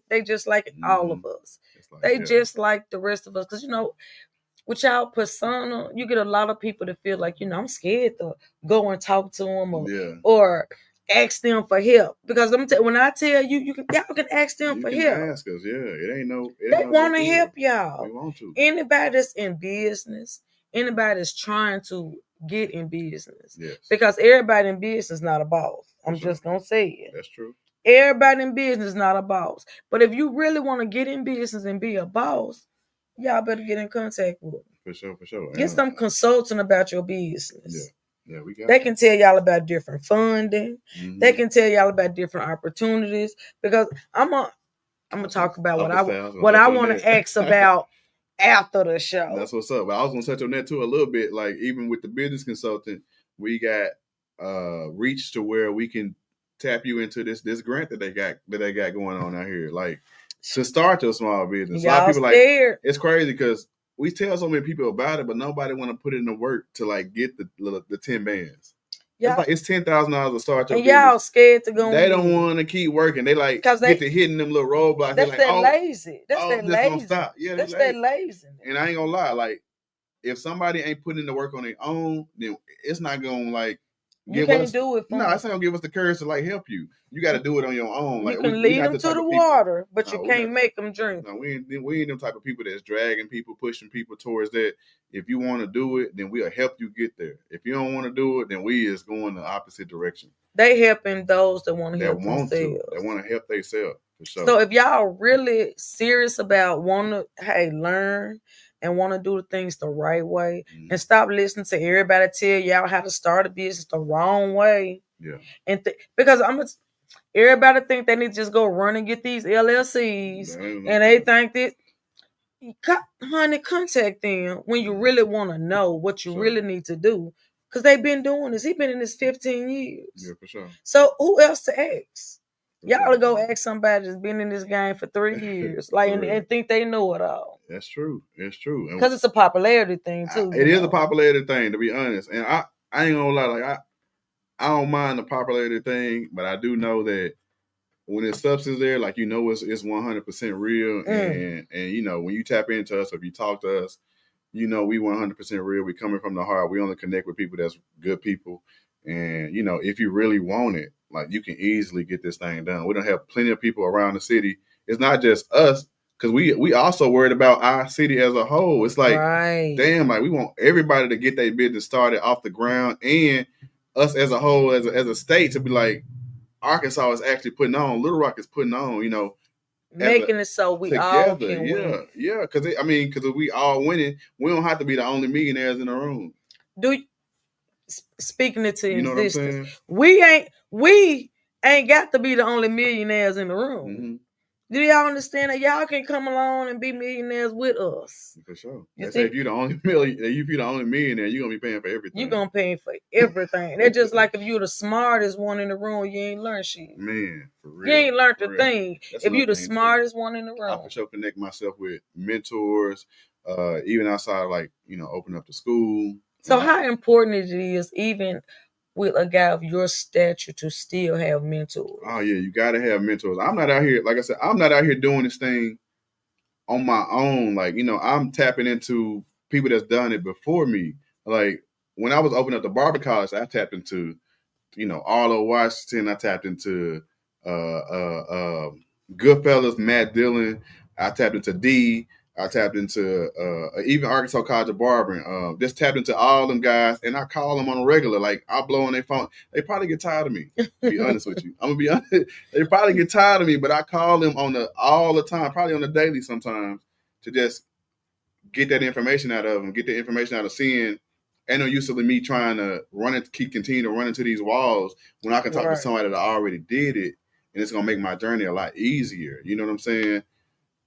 they just like all of us. They just like the rest of us. Because with y'all persona, you get a lot of people that feel like, I'm scared to go and talk to them or ask them for help, because when I tell you, y'all can ask them for help. Ask us, It ain't no. They want to help y'all. We want to. Anybody that's in business, anybody that's trying to get in business, because everybody in business is not a boss. I'm just gonna say it. That's true. Everybody in business is not a boss. But if you really want to get in business and be a boss, y'all better get in contact with them. For sure. Get some consulting about your business. Yeah, we got. They can tell y'all about different funding. Mm-hmm. They can tell y'all about different opportunities. Because I'm gonna talk about what I want to ask about after the show. That's what's up. But I was gonna touch on that too a little bit. Like, even with the business consultant, we got reach to where we can tap you into this grant that they got going on out here. Like, to start your small business. Y'all a lot of people scared. Like, it's crazy because we tell so many people about it, but nobody want to put in the work to like get the 10 bands. It's $10,000 to start your and business. Y'all scared to go. They don't want to keep working. They get to hitting them little roadblocks. That's like, lazy. That's lazy. Stop. Yeah, that's that lazy. And I ain't gonna lie, like, if somebody ain't putting in the work on their own, then it's not gonna like. You can't do it. No, it's not gonna give us the courage to like help you. You got to do it on your own. You can lead them to the water, but you can't make them drink. No, we ain't them type of people that's dragging people, pushing people towards that. If you want to do it, then we'll help you get there. If you don't want to do it, then we is going the opposite direction. They helping those that want to help themselves. They want to help themselves. For sure. So if y'all really serious about wanting to learn and want to do the things the right way, and stop listening to everybody tell y'all how to start a business the wrong way. Yeah. And because everybody think they need to just go run and get these LLCs, and they think that, honey, contact them when you really want to know what you really need to do, because they've been doing this. He's been in this 15 years. Yeah, for sure. So who else to ask? Y'all to go ask somebody that's been in this game for 3 years, and think they know it all. That's true. It's true. Because it's a popularity thing too. It is a popularity thing, to be honest. And I ain't gonna lie, like I don't mind the popularity thing, but I do know that when it's substance there, like, it's 100% real. And when you tap into us, or if you talk to us, we 100% real. We coming from the heart. We only connect with people that's good people. And, if you really want it, like, you can easily get this thing done. We don't have plenty of people around the city it's not just us, because we also worried about our city as a whole. It's like, damn, like we want everybody to get their business started off the ground, and us as a whole, as a state, to be like, Arkansas is actually putting on, Little Rock is putting on, making it so we together, all can win. Yeah, because if we all winning, we don't have to be the only millionaires in the room. Speaking it to existence, we ain't got to be the only millionaires in the room. Mm-hmm. Do y'all understand that? Y'all can come along and be millionaires with us. For sure. They say if you're the only millionaire, you're gonna be paying for everything. You're gonna pay for everything. They're just like if you're the smartest one in the room, you ain't learned shit. Man, for real. You ain't learned a thing. If you're the smartest one in the room. I for sure connect myself with mentors, even outside like, open up the school. So how important it is, even with a guy of your stature, to still have mentors? Oh yeah, you gotta have mentors. I'm not out here, like I said, I'm not out here doing this thing on my own. Like, I'm tapping into people that's done it before me. Like when I was opening up the barber college, I tapped into, Arlo Washington. I tapped into Goodfellas, Matt Dillon. I tapped into D. I tapped into even Arkansas College of Barbering. Just tapped into all them guys, and I call them on a regular. Like, I blow on their phone. They probably get tired of me, to be honest with you. I'm going to be honest. They probably get tired of me, but I call them all the time, probably on the daily sometimes, to just get that information out of them, get the information out of seeing. Ain't no use of me trying to continue to run into these walls when I can talk to somebody that already did it, and it's going to make my journey a lot easier. You know what I'm saying?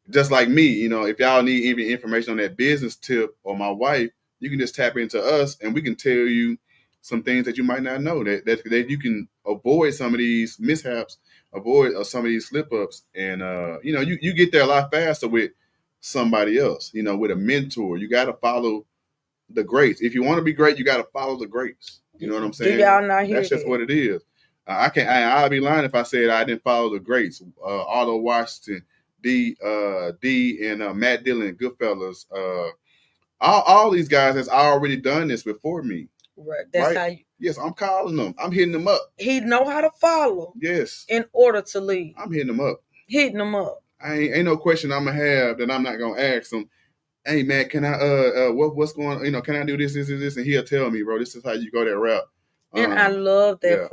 Just like me, if y'all need even information on that business tip or my wife, you can just tap into us and we can tell you some things that you might not know, that you can avoid some of these mishaps, avoid some of these slip ups. And, you get there a lot faster with somebody else, with a mentor. You got to follow the greats. If you want to be great, you got to follow the greats. You know what I'm saying? Do y'all not hear That's just what it is. I'd be lying if I said I didn't follow the greats. Arlo Washington, D and Matt Dillon, Goodfellas, all these guys has already done this before me. Right. That's how you. Yes, I'm calling them. I'm hitting them up. He know how to follow. Yes. In order to lead. I'm hitting them up. Ain't no question I'm gonna have that I'm not gonna ask them. Hey man, can I what's going on? Can I do this, and he'll tell me, bro, this is how you go that route. And I love that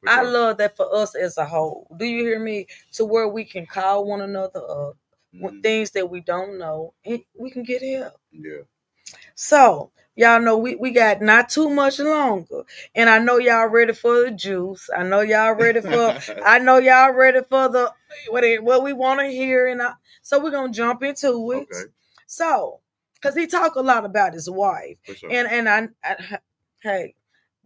I love that for us as a whole. Do you hear me? To where we can call one another up with things that we don't know, and we can get help. Yeah. So y'all know we got not too much longer, and I know y'all ready for the juice. I know y'all ready for the what we want to hear, and so we're gonna jump into it. Okay. So, because he talk a lot about his wife, sure. and I hey,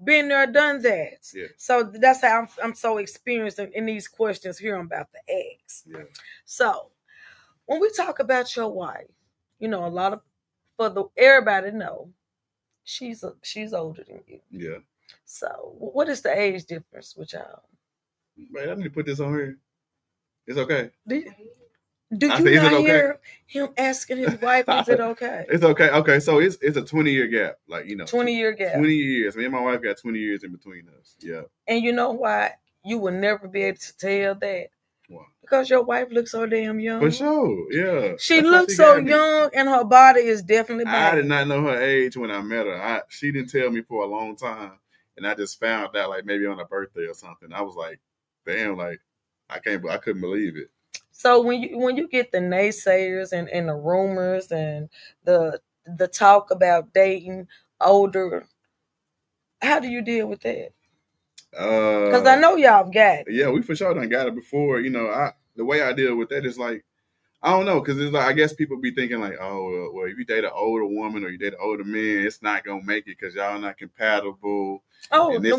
been there, done that. Yeah. So that's how I'm so experienced in these questions here about the ex. Yeah. So when we talk about your wife, a lot of everybody know she's older than you. Yeah. So what is the age difference with y'all? Man, I need to put this on here. It's okay. Do you not hear him asking his wife, is it okay? It's okay. Okay, so it's a 20-year gap. 20-year gap. 20 years. Me and my wife got 20 years in between us. Yeah. And you know why you will never be able to tell that? Why? Because your wife looks so damn young. For sure, yeah. She looks so young, and her body is definitely bad. I did not know her age when I met her. She didn't tell me for a long time, and I just found out maybe on her birthday or something. I was like, damn, I couldn't believe it. So when you get the naysayers and the rumors and the talk about dating older, how do you deal with that? Because I know y'all got it. Yeah, we for sure done got it before. The way I deal with that is I don't know, because it's I guess people be thinking oh, well, if you date an older woman or you date an older man, it's not gonna make it because y'all not compatible. Oh, and this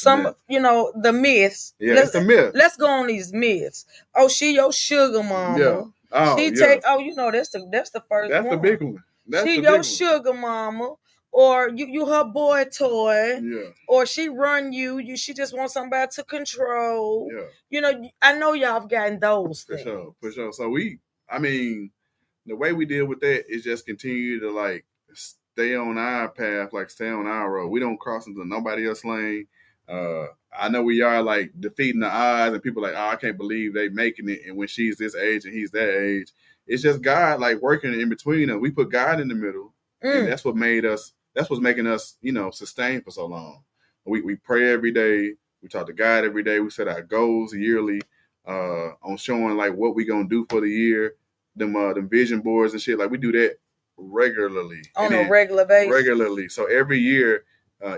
some the myths. Yeah, it's a myth. Let's go on these myths. Oh, she your sugar mama. Yeah. Oh, she take. Oh, that's the first. That's the big one. She your sugar mama, or you her boy toy. Yeah. Or she run you. She just wants somebody to control. Yeah. I know y'all have gotten those things. For sure. So the way we deal with that is just continue to stay on our path, stay on our road. We don't cross into nobody else's lane. I know we are like defeating the odds, and people are like, oh, I can't believe they making it. And when she's this age and he's that age, it's just God like working in between them. We put God in the middle, and that's what made us. That's what's making us, sustain for so long. We pray every day. We talk to God every day. We set our goals yearly on showing like what we gonna do for the year. Them vision boards and shit. Like we do that regularly on a regular basis. Regularly. So every year.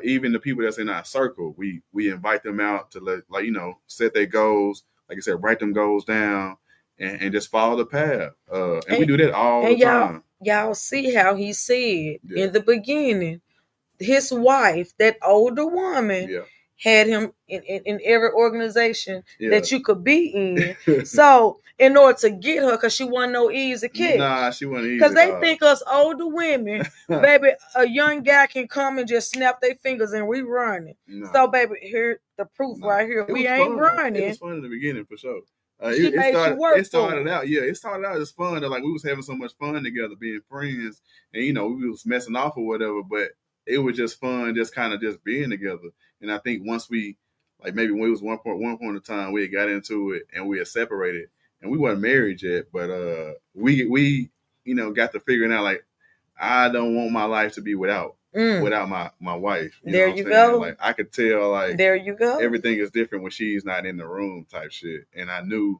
Even the people that's in our circle, we invite them out to set their goals. Like I said, write them goals down and just follow the path. And we do that all the time. Y'all see how he said in the beginning, his wife, that older woman, had him in every organization that you could be in. So in order to get her, because she wasn't no easy kid. Nah, she wasn't easy. Because they think us older women, baby, a young guy can come and just snap their fingers and we running. Nah. So baby, here the proof right here. We ain't running. It was fun in the beginning for sure. It started out as fun. Like we was having so much fun together, being friends, and we was messing off or whatever. But it was just fun, just kind of just being together. And I think once we, like maybe when it was one point of time, we had got into it and we had separated, and we weren't married yet, but we got to figuring out like I don't want my life to be without my wife. There you go. Like I could tell like there you go. Everything is different when she's not in the room type shit. And I knew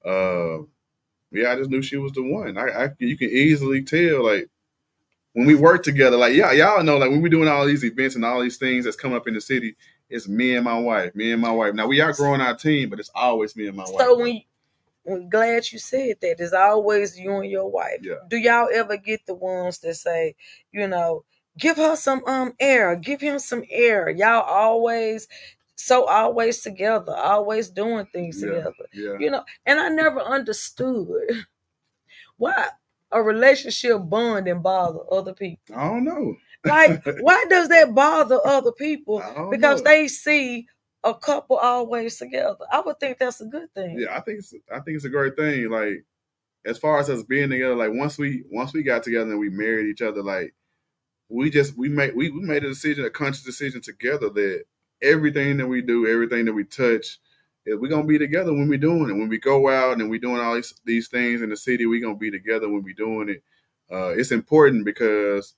I just knew she was the one. You can easily tell like when we work together, like y'all know like when we're doing all these events and all these things that's coming up in the city, it's me and my wife. Now we are growing our team, but it's always me and my wife. So we're glad you said that. It's always you and your wife. Yeah. Do y'all ever get the ones that say, give her some air, give him some air? Y'all always together, always doing things together. Yeah. And I never understood why a relationship bond and bother other people. I don't know. Like, why does that bother other people? Because they see a couple always together. I would think that's a good thing. Yeah, I think it's a great thing. Like, as far as us being together, like once we got together and we married each other, like we made a decision, a conscious decision together that everything that we do, everything that we touch, we're gonna be together when we're doing it. When we go out and we're doing all these things in the city, we're gonna be together when we're doing it. It's important because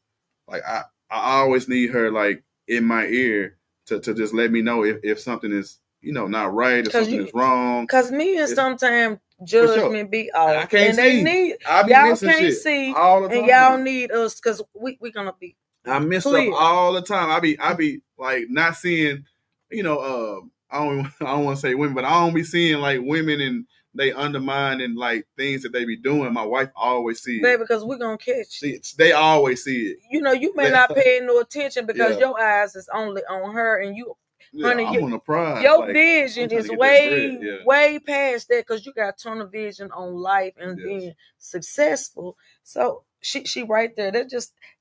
like I always need her like in my ear to just let me know if something is not right or something is wrong. Because men sometimes judgment be off. I can't see. Y'all can't see all the time. And y'all need us because we're gonna be. I miss stuff all the time. I be like not seeing, I don't want to say women, but I don't be seeing like women and they undermine and like things that they be doing. My wife always see it. Baby, because we're going to catch it. They always see it. You may not pay no attention because your eyes is only on her and you. Honey, I'm on a prize. Your vision is way past that because you got a ton of vision on life and being successful. So she right there.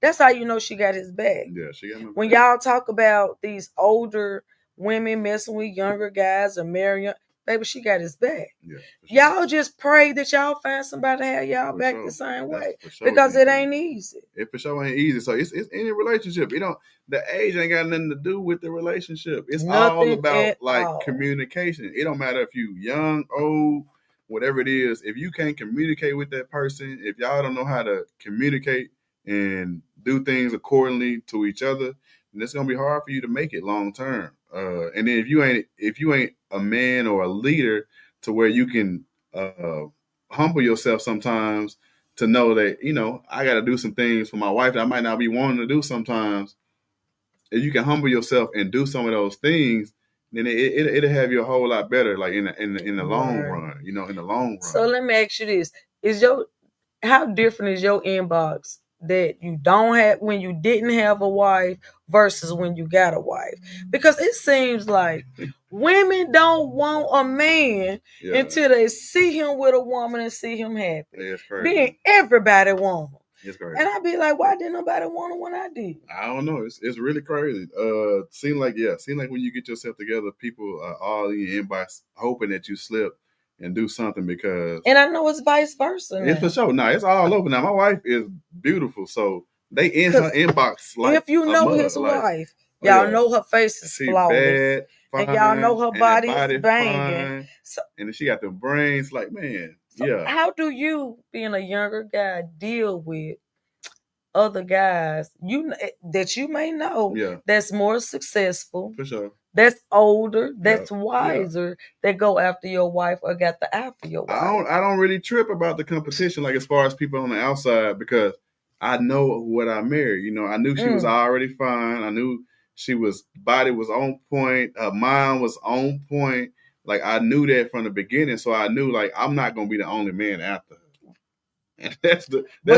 That's how you know she got his back. Yeah, she got my back. When y'all talk about these older women messing with younger guys or marrying, baby, she got his back. Yeah, sure. Y'all just pray that y'all find somebody to have y'all back the same way because it ain't easy. It for sure ain't easy. So it's any relationship. The age ain't got nothing to do with the relationship. It's all about like communication. It don't matter if you young, old, whatever it is. If you can't communicate with that person, if y'all don't know how to communicate and do things accordingly to each other, then it's gonna be hard for you to make it long term. And then if you ain't a man or a leader to where you can humble yourself sometimes to know that I got to do some things for my wife that I might not be wanting to do sometimes. If you can humble yourself and do some of those things, then it'll have you a whole lot better, like in the long run. In the long run. So let me ask you this: how different is your inbox that you don't have when you didn't have a wife versus when you got a wife? Because it seems like women don't want a man until they see him with a woman and see him happy. Yeah, it's crazy. Then everybody want him. It's crazy. And I be like, why didn't nobody want him when I did? I don't know. It's really crazy. Seem like when you get yourself together, people are all in your inbox hoping that you slip and do something because... And I know it's vice versa. It's for sure. No, it's all over now. My wife is beautiful, so they in her inbox like if you know his wife, Y'all know her face is she flawless. bad, fine, and y'all know her body is banging. fine, so, and then she got the brains. Like, man, so yeah. How do you, being a younger guy, deal with other guys that you may know that's more successful, for sure, that's older, that's wiser, that go after your wife or got the eye for your wife? I don't really trip about the competition, like as far as people on the outside, because I know what I married. You know, I knew she was already fine. I knew she was body was on point, her mind was on point. Like I knew that from the beginning, so I knew like I'm not gonna be the only man after her. And that's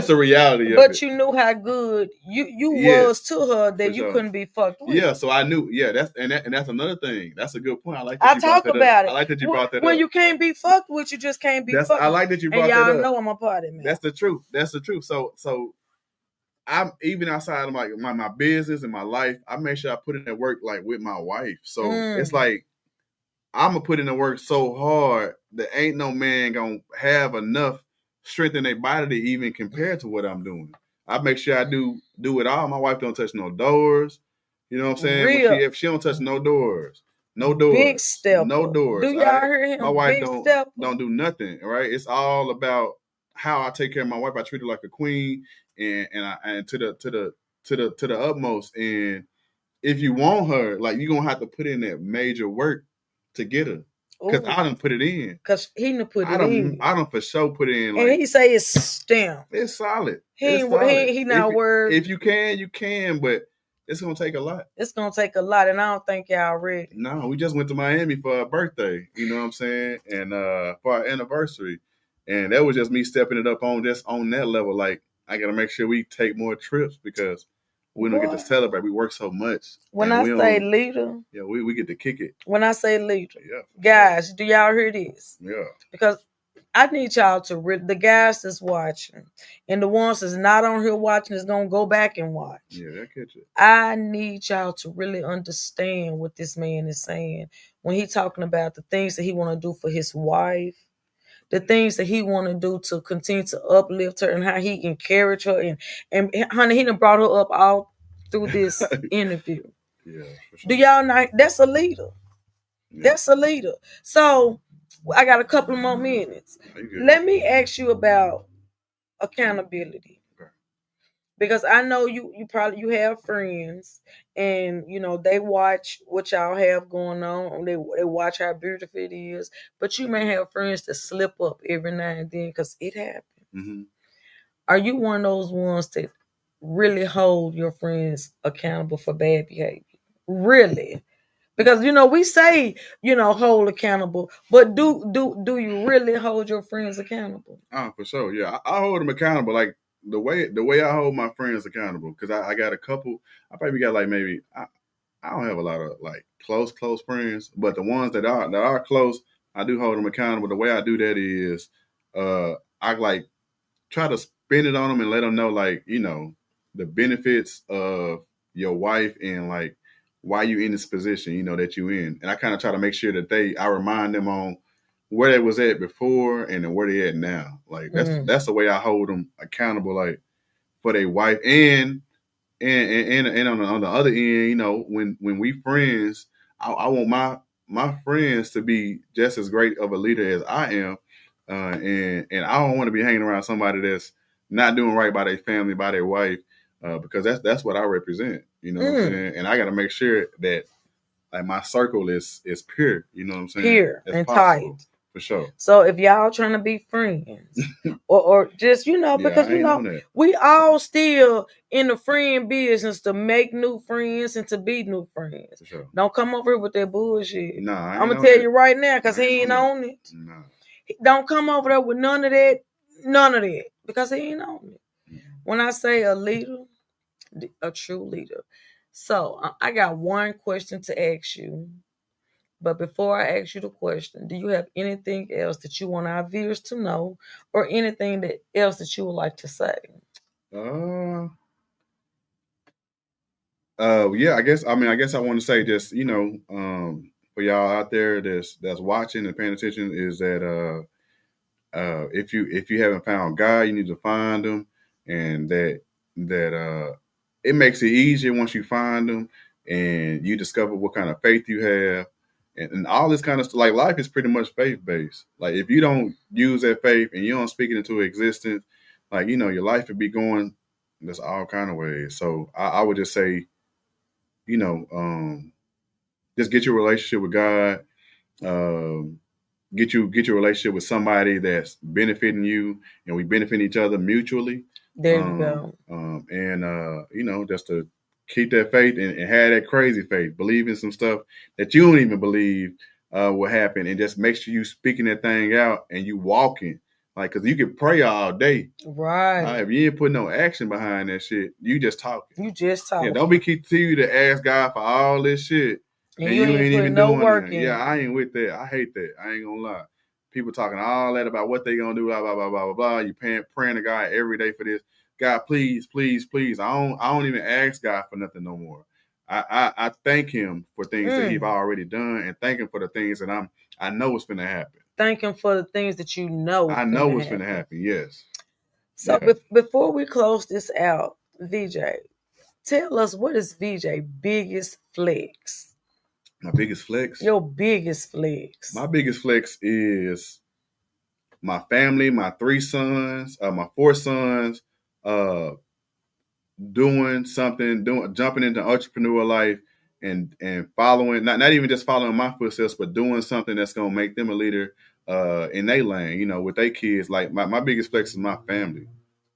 the reality of it. But you knew how good you was to her that you couldn't be fucked with. Yeah, so I knew. Yeah, that's another thing. That's a good point. I like that I you talk brought that about up. it. I like that you brought that up. When you can't be fucked with, you just can't be fucked. I like that you brought that up. And y'all know I'm a party man. That's the truth. That's the truth. So I'm even outside of my business and my life, I make sure I put in that work like with my wife. So it's like I'm gonna put in the work so hard that ain't no man gonna have enough strength in their body to even compare to what I'm doing. I make sure I do it all. My wife don't touch no doors. You know what I'm saying? If she don't touch no doors. No doors. Big step. No doors. Do y'all hear him? My wife Big don't do nothing. Right? It's all about how I take care of my wife. I treat her like a queen and to the utmost. And if you want her, like you're gonna have to put in that major work to get her. Because I done put it in. Because he done put it in. I done for sure put it in. Like, and he say it's stamped. It's solid. He not worried. If you can, you can, but it's gonna take a lot. It's gonna take a lot, and I don't think y'all ready. No, we just went to Miami for our birthday. You know what I'm saying? And for our anniversary, and that was just me stepping it up on that level. Like I gotta make sure we take more trips because we don't get to celebrate. We work so much. When I say leader, yeah, we get to kick it. When I say leader, guys, do y'all hear this? Yeah, because I need y'all to the guys that's watching and the ones that's not on here watching is gonna go back and watch. Yeah, they'll catch it. I need y'all to really understand what this man is saying when he's talking about the things that he want to do for his wife, the things that he want to do to continue to uplift her, and how he encourage her, and honey, he done brought her up all through this interview. Yeah, for sure. Do y'all know that's a leader? Yeah. That's a leader. So I got a couple more minutes. Let me ask you about accountability. Okay. Because I know you have friends, and you know they watch what y'all have going on. They watch how beautiful it is. But you may have friends that slip up every now and then because it happens. Mm-hmm. Are you one of those ones that really hold your friends accountable for bad behavior? Really? Because you know we say hold accountable, but do you really hold your friends accountable? Oh, for sure. Yeah, I hold them accountable. Like the way I hold my friends accountable, because I got a couple. I probably got like maybe I don't have a lot of like close friends, but the ones that are close, I do hold them accountable. The way I do that is, I like try to spin it on them and let them know like the benefits of your wife and like why you in this position, that you in. And I kind of try to make sure that I remind them on where they was at before and then where they at now. Like that's the way I hold them accountable, like for their wife and on the other end, when we friends, I want my friends to be just as great of a leader as I am. And I don't want to be hanging around somebody that's not doing right by their family, by their wife, because that's what I represent. You know what I'm saying? And I got to make sure that like my circle is pure. You know what I'm saying? Pure and possible, tight. For sure. So if y'all trying to be friends, or just because we all still in the friend business to make new friends and to be new friends. For sure. Don't come over here with that bullshit. Nah, I'm gonna tell you right now because he ain't on it. Nah. Don't come over there with none of that, because he ain't on it. When I say a leader, a true leader. So I got one question to ask you. But before I ask you the question, do you have anything else that you want our viewers to know, or anything else that you would like to say? Yeah, I guess I want to say just, for y'all out there that's watching and paying attention is that if you haven't found God, you need to find him, and that it makes it easier once you find him. and you discover what kind of faith you have, and all this kind of stuff. Like life is pretty much faith based. Like if you don't use that faith and you don't speak it into existence, like your life would be going there's all kind of ways. So I would just say, just get your relationship with God. Um, get your relationship with somebody that's benefiting you, and we benefit each other mutually. There you go. And just to keep that faith and have that crazy faith, believe in some stuff that you don't even believe will happen, and just make sure you speaking that thing out and you walking. Like, because you can pray all day. Right. If you ain't putting no action behind that shit, you just talking. You just talking. Yeah, don't be keep to you to ask God for all this shit. And you ain't even no doing work in. Yeah, I ain't with that. I hate that. I ain't gonna lie. People talking all that about what they gonna do, blah, blah, blah, blah, blah, blah. You praying to God every day for this. God, please, please, please. I don't even ask God for nothing no more. I thank him for things that he's already done, and thank him for the things that I know it's gonna happen. Thank him for the things that you know. I know what's gonna happen. Yes. So before we close this out, VJ, tell us, what is VJ biggest flex? My biggest flex? Your biggest flex. My biggest flex is my family, my 3 sons, my 4 sons, doing something, jumping into entrepreneur life and following, not even just following my footsteps, but doing something that's gonna make them a leader in their lane, with their kids. Like my biggest flex is my family.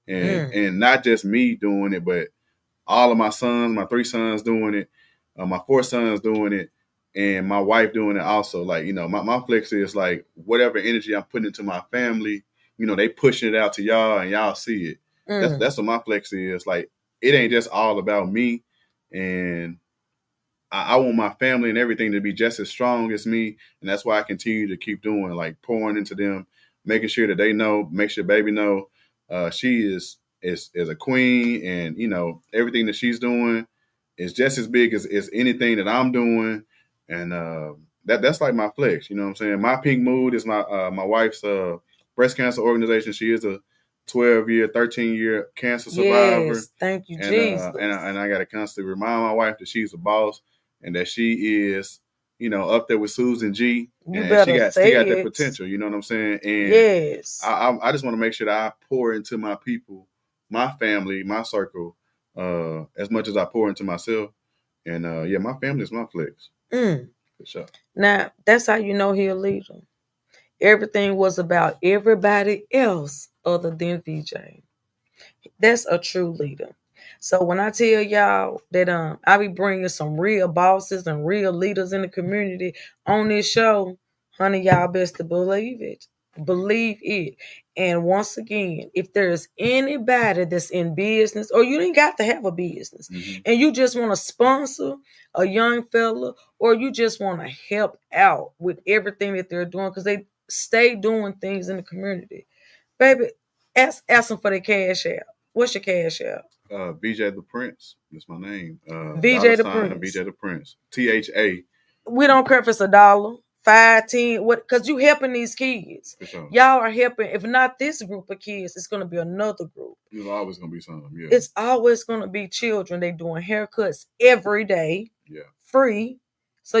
And not just me doing it, but all of my sons, my 3 sons doing it, my 4 sons doing it, and my wife doing it also. Like, my flex is like whatever energy I'm putting into my family, they pushing it out to y'all and y'all see it. That's what my flex is. Like, it ain't just all about me. And I want my family and everything to be just as strong as me. And that's why I continue to keep doing, like pouring into them, making sure that they know, make sure baby know she is a queen, and everything that she's doing is just as big as anything that I'm doing. And that's like my flex. You know what I'm saying? My pink mood is my wife's breast cancer organization. She is a 12-year, 13-year cancer survivor. Yes, thank you, Jesus. And I got to constantly remind my wife that she's a boss and that she is, up there with Susan G. You and better she got the potential. You know what I'm saying? And yes, I just want to make sure that I pour into my people, my family, my circle, as much as I pour into myself. And my family is my flex. For sure. Now that's how you know he a leader. Everything was about everybody else other than VJ. That's a true leader. So when I tell y'all that I be bringing some real bosses and real leaders in the community on this show, honey, y'all best to believe it. Believe it. And once again, if there's anybody that's in business, or you ain't got to have a business, and you just want to sponsor a young fella, or you just want to help out with everything that they're doing, because they stay doing things in the community, baby, ask them for their cash out. What's your cash out? VJ the Prince. That's my name. VJ the Prince. VJ the Prince. THA. We don't care if it's $1, 5, 10, what? Because you helping these kids. Sure. Y'all are helping. If not this group of kids, it's going to be another group. There's always going to be some. Yeah. It's always going to be children. They doing haircuts every day. Yeah. Free. So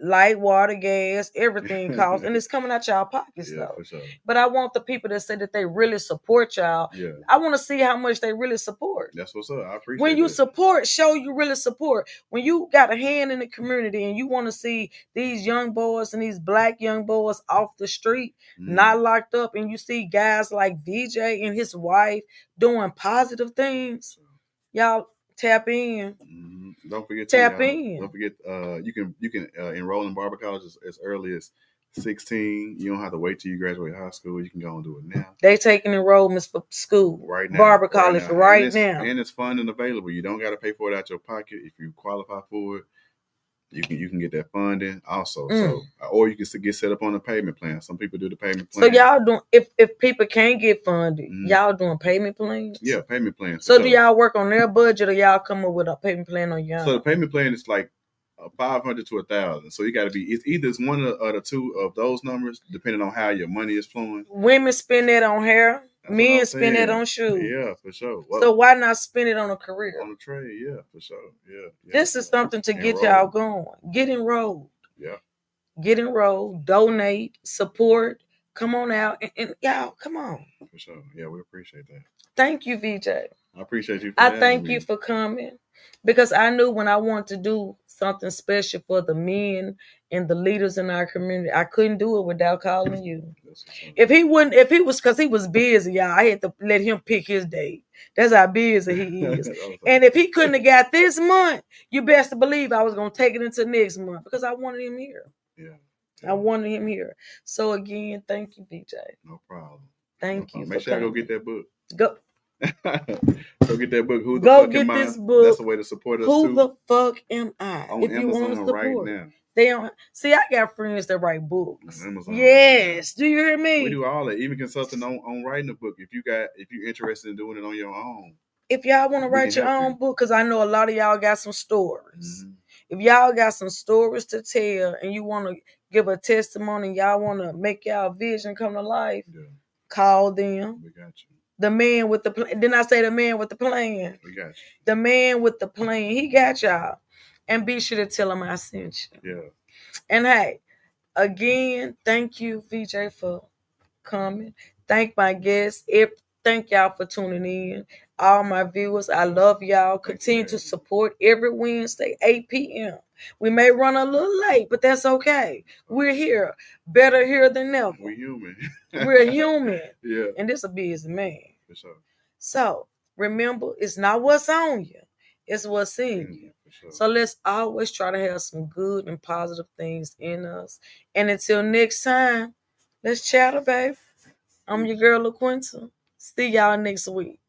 light, water, gas, everything costs, and it's coming out y'all pockets though. For sure. But I want the people that say that they really support y'all. Yeah. I want to see how much they really support. That's what's up. I appreciate it. When you support, show you really support. When you got a hand in the community and you want to see these young boys and these black young boys off the street, not locked up, and you see guys like VJ and his wife doing positive things, y'all tap in. Don't forget tap in. Don't forget you can enroll in barber college as early as 16. You don't have to wait till you graduate high school. You can go and do it now. They taking enrollments for school right now, barber college right now, and it's funding available. You don't got to pay for it out your pocket. If you qualify for it, you can get that funding also. So, or you can get set up on a payment plan. Some people do the payment plan. So y'all doing, if people can't get funded, y'all doing payment plans? Yeah, payment plans. So do y'all work on their budget, or y'all come up with a payment plan on y'all? So the payment plan is like 500 to 1,000. So you got to be, it's either one or the two of those numbers, depending on how your money is flowing. Women spend that on hair. Men spend that on shoes. Yeah, for sure. Well, so why not spend it on a career? On a trade, yeah, for sure. Yeah. This is something to get y'all going. Get enrolled. Yeah. Get enrolled, donate, support. Come on out. And y'all, come on. For sure. Yeah, we appreciate that. Thank you, VJ. I appreciate you. I thank you for coming, because I knew when I wanted to do something special for the men and the leaders in our community, I couldn't do it without calling you. If he was, because he was busy, y'all, I had to let him pick his day. That's how busy he is. And if he couldn't have got this month, you best to believe I was going to take it into next month, because I wanted him here. Yeah. I wanted him here. So again, thank you, VJ. No problem. Thank you. Make sure I go get that book. Go. Go get that book. Who the Go fuck get am this I? book. That's a way to support us too. Who the fuck am I? On if Amazon you want to support, right now. They don't see. I got friends that write books. Amazon yes, do you hear me? We do all that, even consulting on writing a book. If you're interested in doing it on your own. If y'all want to write your own book, because I know a lot of y'all got some stories. Mm-hmm. If y'all got some stories to tell and you want to give a testimony, y'all want to make y'all vision come to life, call them. We got you. The man with the plan. Didn't I say the man with the plan? We got you. The man with the plan. He got y'all. And be sure to tell him I sent you. Yeah. And hey, again, thank you, VJ, for coming. Thank my guests. Thank y'all for tuning in. All my viewers, I love y'all. Continue to support every Wednesday, 8 p.m. We may run a little late, but that's okay. We're here. Better here than never. We're human. We're human. Yeah. And this a busy man. For sure. So remember, it's not what's on you. It's what's in you. Sure. So let's always try to have some good and positive things in us. And until next time, let's chatter, babe. I'm your girl, LaQuinta. See y'all next week.